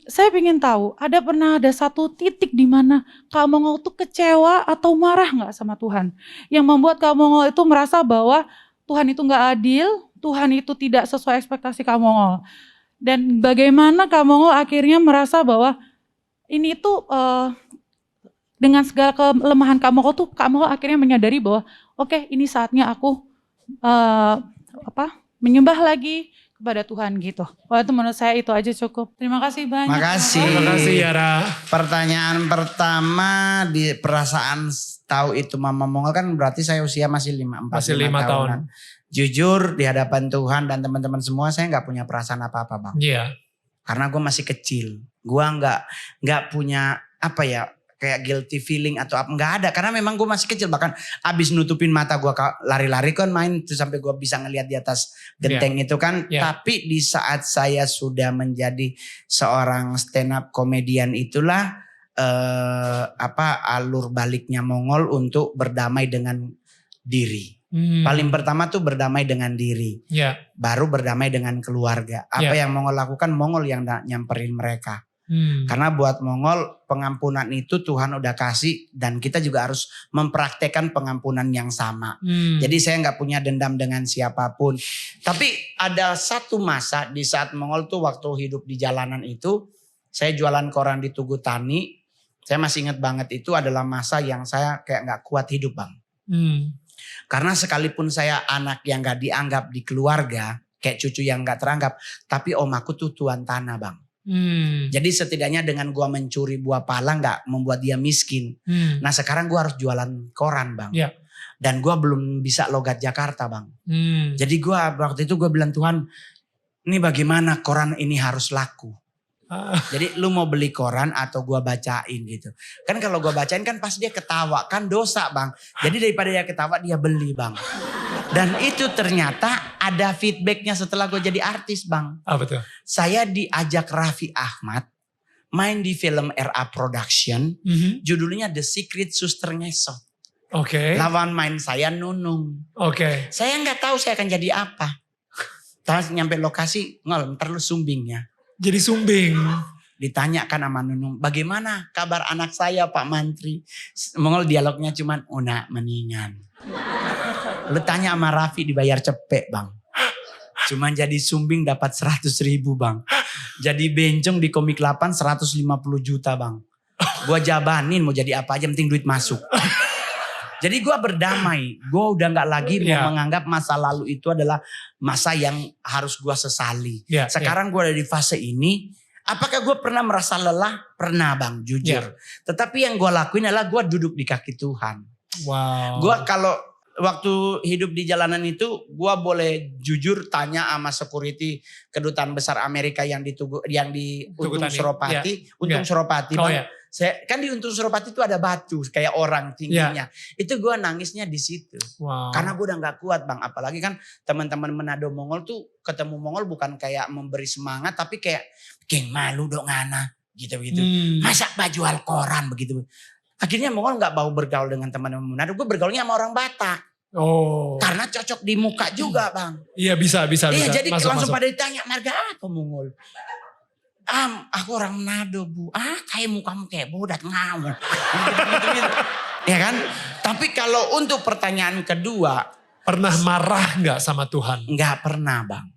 saya ingin tahu, pernah ada satu titik di mana Kak Mongol tuh kecewa atau marah nggak sama Tuhan, yang membuat Kak Mongol itu merasa bahwa Tuhan itu nggak adil, Tuhan itu tidak sesuai ekspektasi Kak Mongol. Dan bagaimana Kak Mongol akhirnya merasa bahwa ini tuh dengan segala kelemahan Kak Mongol tuh, Kak Mongol akhirnya menyadari bahwa oke, ini saatnya aku menyembah lagi kepada Tuhan gitu. Wah, itu menurut saya itu aja cukup. Terima kasih banyak. Terima kasih Yara. Pertanyaan pertama, di perasaan tahu itu Mama Mongol kan berarti saya usia masih 5 tahun. Jujur di hadapan Tuhan dan teman-teman semua, saya nggak punya perasaan apa-apa Bang. Iya. Karena gue masih kecil. Gue nggak punya kayak guilty feeling atau apa, nggak ada, karena memang gue masih kecil. Bahkan abis nutupin mata gue lari-lari kan main tuh sampai gue bisa ngelihat di atas genteng itu kan. Tapi di saat saya sudah menjadi seorang stand up komedian itulah alur baliknya Mongol untuk berdamai dengan diri. Paling pertama tuh berdamai dengan diri, baru berdamai dengan keluarga. Apa yang Mongol lakukan, Mongol yang nyamperin mereka. Karena buat Mongol pengampunan itu Tuhan udah kasih, dan kita juga harus mempraktekkan pengampunan yang sama. Jadi saya nggak punya dendam dengan siapapun. Tapi ada satu masa di saat Mongol tuh waktu hidup di jalanan itu, saya jualan koran di Tugu Tani. Saya masih ingat banget, itu adalah masa yang saya kayak nggak kuat hidup Bang. Karena sekalipun saya anak yang nggak dianggap di keluarga, kayak cucu yang nggak teranggap, tapi om aku tuh tuan tanah Bang. Jadi setidaknya dengan gua mencuri buah pala nggak membuat dia miskin. Nah sekarang gua harus jualan koran Bang. Dan gua belum bisa logat Jakarta Bang. Jadi waktu itu gua bilang, Tuhan ini bagaimana koran ini harus laku. Jadi lu mau beli koran atau gua bacain gitu. Kan kalau gua bacain kan pas dia ketawa, kan dosa Bang. Jadi daripada dia ketawa, dia beli Bang. Dan itu ternyata ada feedbacknya setelah gue jadi artis Bang. Apa tuh? Saya diajak Raffi Ahmad main di film RA Production. Judulnya The Secret Suster Ngesot. Lawan main saya Nunung. Saya nggak tahu saya akan jadi apa. Terus nyampe lokasi, ntar lu sumbingnya. Jadi sumbing. Ditanyakan sama Nunung, bagaimana kabar anak saya Pak Mantri? Mongol dialognya cuman, una meningan. Lu tanya sama Raffi, dibayar cepet Bang. Cuman jadi sumbing dapat 100.000 Bang. Jadi bencong di Komik 8 150 juta Bang. Gua jabanin mau jadi apa aja, penting duit masuk. Jadi gua berdamai. Gua udah gak lagi mau menganggap masa lalu itu adalah masa yang harus gua sesali. Sekarang gua ada di fase ini. Apakah gue pernah merasa lelah? Pernah Bang, jujur. Tetapi yang gue lakuin adalah gue duduk di kaki Tuhan. Gue kalau waktu hidup di jalanan itu, gue boleh jujur tanya sama security kedutaan besar Amerika yang di Untung Suropati. Untung Suropati Bang. Saya, kan di Untung Suropati itu ada batu kayak orang tingginya. Itu gue nangisnya di situ. Karena gue udah gak kuat Bang. Apalagi kan teman-teman Manado Mongol tuh ketemu Mongol bukan kayak memberi semangat, tapi kayak malu dong ngana gitu-gitu. Masa baju Al-Quran begitu. Akhirnya Mongol gak mau bergaul dengan teman-teman Manado. Gue bergaulnya sama orang Batak. Karena cocok di muka juga Bang. Iya bisa. Iya jadi langsung pada ditanya, marga apa Mongol? Aku orang Manado Bu. Kayak mukamu kayak bodat ngawur. Gitu. Ya kan? Tapi kalau untuk pertanyaan kedua. Pernah marah gak sama Tuhan? Gak pernah Bang.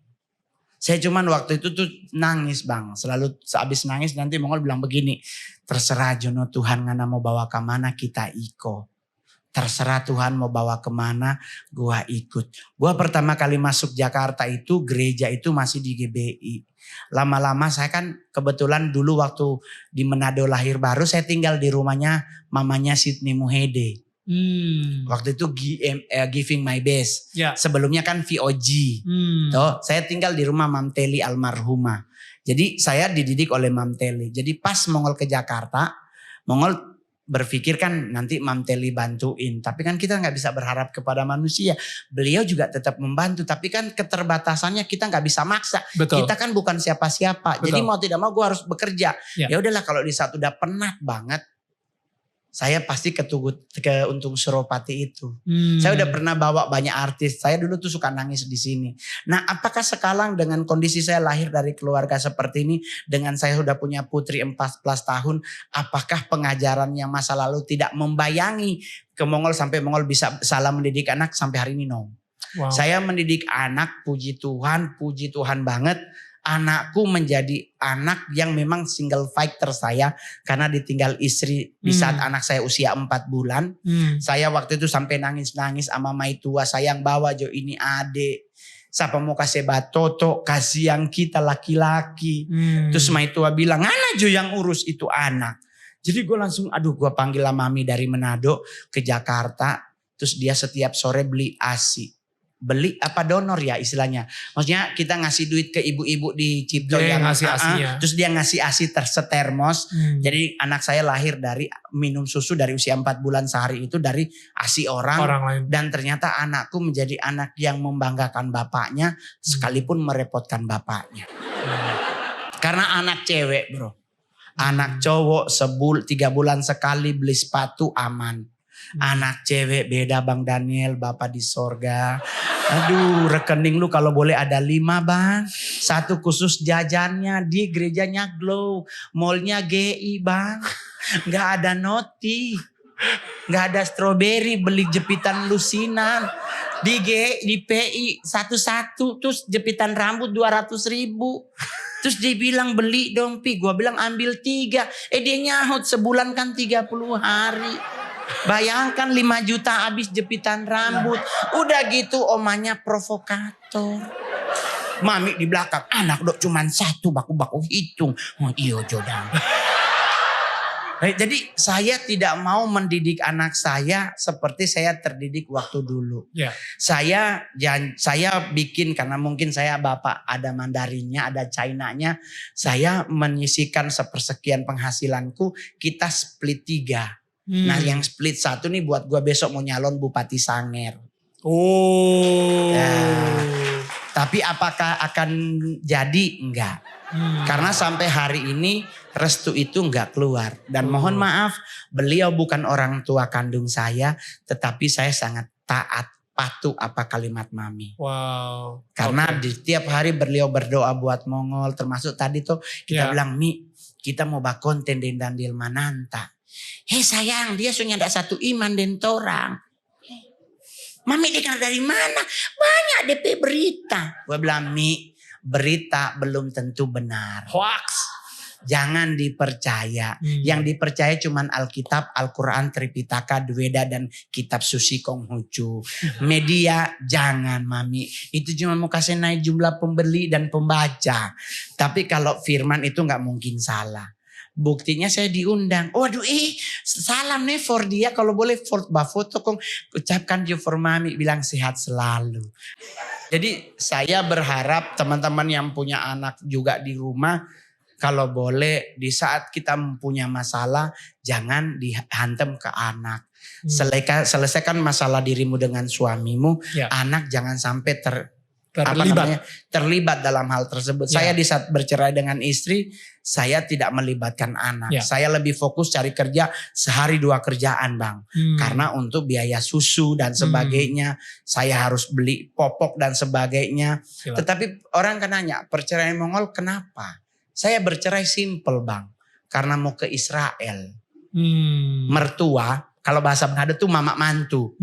Saya cuman waktu itu tuh nangis Bang. Selalu sehabis nangis nanti Mongol bilang begini. Terserah Jono, Tuhan ngana mau bawa kemana kita iko. Terserah Tuhan mau bawa kemana gua ikut. Gua pertama kali masuk Jakarta itu gereja itu masih di GBI. Lama-lama saya kan kebetulan dulu waktu di Manado lahir baru saya tinggal di rumahnya mamanya Sydney Muhede. Waktu itu Giving My Best. Sebelumnya kan VOG. Tuh, saya tinggal di rumah Mam Teli almarhumah. Jadi saya dididik oleh Mam Teli. Jadi pas Mongol ke Jakarta, Mongol berpikir kan nanti Mam Teli bantuin. Tapi kan kita nggak bisa berharap kepada manusia. Beliau juga tetap membantu. Tapi kan keterbatasannya kita nggak bisa maksa. Betul. Kita kan bukan siapa-siapa. Jadi mau tidak mau gue harus bekerja. Ya. Ya udahlah kalau di saat udah penat banget. Saya pasti ke Untung Suropati itu. Saya udah pernah bawa banyak artis. Saya dulu tuh suka nangis di sini. Nah, apakah sekarang dengan kondisi saya lahir dari keluarga seperti ini, dengan saya sudah punya putri 14 tahun, apakah pengajarannya masa lalu tidak membayangi ke Mongol sampai Mongol bisa salah mendidik anak sampai hari ini? No. Wow. Saya mendidik anak, puji Tuhan banget. Anakku menjadi anak yang memang single fighter saya karena ditinggal istri di saat anak saya usia 4 bulan. Saya waktu itu sampai nangis-nangis sama maitua, sayang bawa Jo ini adik. Siapa mau kasih batoto, kasih yang kita laki-laki. Terus maitua bilang, "Ana Jo yang urus itu anak." Jadi gue langsung gue panggil lah mami dari Manado ke Jakarta. Terus dia setiap sore beli ASI. Beli apa donor ya istilahnya. Maksudnya kita ngasih duit ke ibu-ibu di Cipto dia yang ngasih asinya. Terus dia ngasih ASI setermos. Jadi anak saya lahir dari minum susu dari usia 4 bulan sehari itu dari ASI orang lain. Dan ternyata anakku menjadi anak yang membanggakan bapaknya sekalipun merepotkan bapaknya. Karena anak cewek bro. Anak cowok 3 bulan sekali beli sepatu aman. Anak cewek beda Bang Daniel, Bapak di sorga. Aduh, rekening lu kalau boleh ada 5 bang. 1 khusus jajannya di gerejanya Glow. Mallnya GI bang. Gak ada noti. Gak ada strawberry, beli jepitan lusinan. Di PI 1-1 terus jepitan rambut 200.000. Terus dia bilang beli dong Pi. Gua bilang ambil 3. Dia nyahut sebulan kan 30 hari. Bayangkan 5 juta habis jepitan rambut. Udah gitu omanya provokator. Mami di belakang, anak dok cuman 1 baku-baku hitung. Oh iyo Jodan. Jadi saya tidak mau mendidik anak saya seperti saya terdidik waktu dulu. Yeah. Saya bikin karena mungkin saya bapak ada Mandarinnya, ada Chinanya. Saya menyisikan sepersekian penghasilanku, kita split 3. Nah yang split 1 nih buat gue besok mau nyalon Bupati Sanger. Nah, tapi apakah akan jadi? Enggak. Karena sampai hari ini restu itu enggak keluar. Dan mohon maaf, beliau bukan orang tua kandung saya, tetapi saya sangat taat, patuh apa kalimat mami. Wow. Karena di tiap hari beliau berdoa buat Mongol, termasuk tadi tuh kita bilang, Mi, kita mau bak konten den Dandil Mananta. Hei sayang, dia sunya ada 1 iman den torang. Mami dengar dari mana? Banyak DP berita. Gue bilang, Mi, berita belum tentu benar. Hoax. Jangan dipercaya. Yang dipercaya cuman Alkitab, Al-Quran, Tripitaka, Dweda, dan Kitab Suci Konghucu. Media jangan Mami. Itu cuma mau kasih naik jumlah pembeli dan pembaca. Tapi kalau firman itu gak mungkin salah. Buktinya saya diundang. Waduh salam nih for dia. Kalau boleh foto kong. Ucapkan you for Mami. Bilang sehat selalu. Jadi saya berharap teman-teman yang punya anak juga di rumah. Kalau boleh di saat kita punya masalah. Jangan dihantam ke anak. Selesaikan masalah dirimu dengan suamimu. Anak jangan sampai terlibat dalam hal tersebut. Saya di saat bercerai dengan istri, saya tidak melibatkan anak. Saya lebih fokus cari kerja sehari 2 kerjaan bang. Karena untuk biaya susu dan sebagainya, saya harus beli popok dan sebagainya. Tetapi orang kan nanya, perceraian Mongol kenapa? Saya bercerai simple bang. Karena mau ke Israel. Mertua, kalau bahasa Manado tuh mama mantu.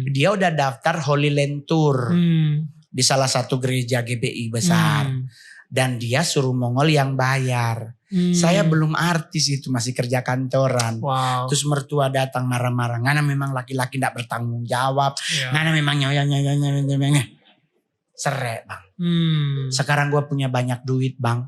Dia udah daftar Holy Land Tour. Di salah satu gereja GBI besar. Dan dia suruh Mongol yang bayar. Saya belum artis itu, masih kerja kantoran. Wow. Terus mertua datang marah-marah. Ngana memang laki-laki gak bertanggung jawab. Ngana memang nyonya. Serek bang. Sekarang gue punya banyak duit bang.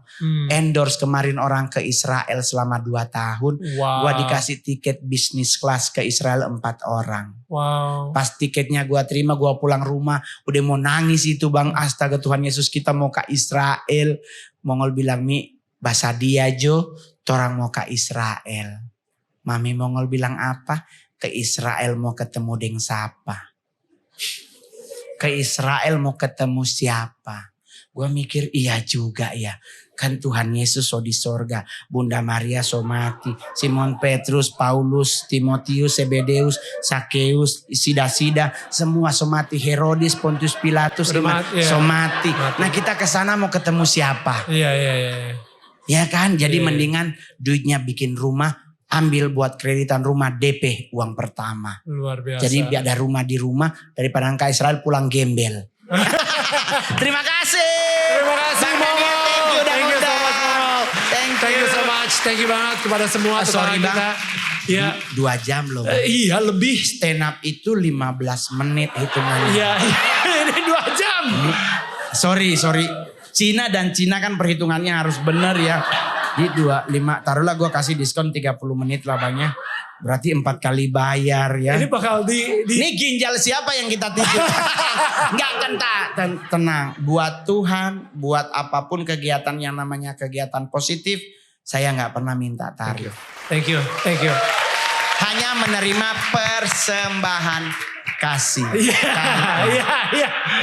Endorse kemarin orang ke Israel selama 2 tahun. Gue dikasih tiket bisnis kelas ke Israel 4 orang. Wow. Pas tiketnya gue terima, gue pulang rumah. Udah mau nangis itu bang. Astaga Tuhan Yesus, kita mau ke Israel. Mongol bilang, Mi, bahasa dia Jo, orang mau ke Israel. Mami Mongol bilang apa? Ke Israel mau ketemu deng siapa? Ke Israel mau ketemu siapa? Gue mikir iya juga ya. Kan Tuhan Yesus so di sorga. Bunda Maria so mati. Simon Petrus, Paulus, Timotius, Zebedeus, Sakeus, Sida-Sida. Semua so mati. Herodes, Pontius Pilatus, so mati. Nah kita ke sana mau ketemu siapa? Iya. Ya kan? Jadi mendingan duitnya bikin rumah. Ambil buat kreditan rumah DP uang pertama. Luar biasa. Jadi ada rumah di rumah. Daripada ke Israel pulang gembel. Terima kasih. Terima kasih Mongol. Thank you so much Mongol. Thank you so much. Thank you banget kepada semua Sorry tetangga kita. Ya. 2 jam loh. Iya lebih. Stand up itu 15 menit hitungannya. Iya. Ini 2 jam. Sorry. Cina dan Cina kan perhitungannya harus benar ya. Di 25, taruhlah gue kasih diskon 30 menit lah banyak. Berarti 4 kali bayar ya. Ini bakal di... Ini ginjal siapa yang kita tidur? Enggak tenang. Buat Tuhan, buat apapun kegiatan yang namanya kegiatan positif, saya nggak pernah minta tarif. Thank you. Hanya menerima persembahan kasih.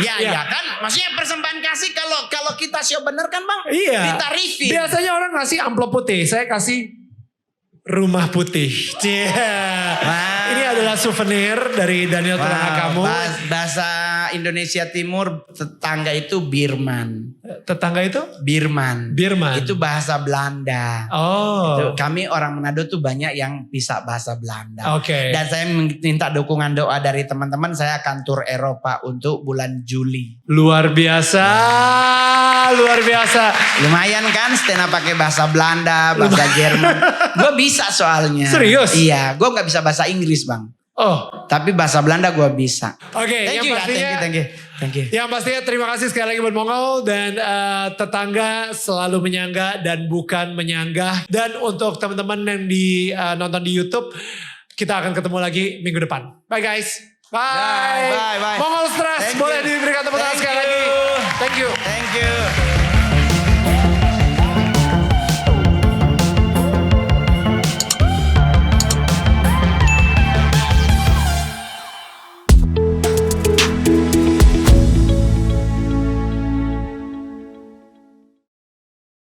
Iya kan? Maksudnya persembahan kasih kalau kita show bener kan bang? Iya. Ditarifin. Biasanya orang ngasih amplop putih, saya kasih rumah putih. Ini adalah souvenir dari Daniel tetangga kamu. Bahasa Indonesia Timur tetangga itu Birman. Tetangga itu? Birman. Birman. Itu bahasa Belanda. Oh. Itu, kami orang Manado tuh banyak yang bisa bahasa Belanda. Oke. Dan saya minta dukungan doa dari teman-teman. Saya akan tur Eropa untuk bulan Juli. Luar biasa. Lumayan kan stand up pakai bahasa Belanda, bahasa Jerman. Gue bisa soalnya. Serius? Iya, gue nggak bisa bahasa Inggris bang. Oh. Tapi bahasa Belanda gue bisa. Oke, Thank you. Yang pastinya terima kasih sekali lagi buat Mongol dan tetangga selalu menyangga dan bukan menyanggah. Dan untuk teman-teman yang nonton di YouTube, kita akan ketemu lagi minggu depan. Bye guys. Bye. Bye. Mongol Stress boleh diberikan tepuk tangan sekali lagi. Thank you.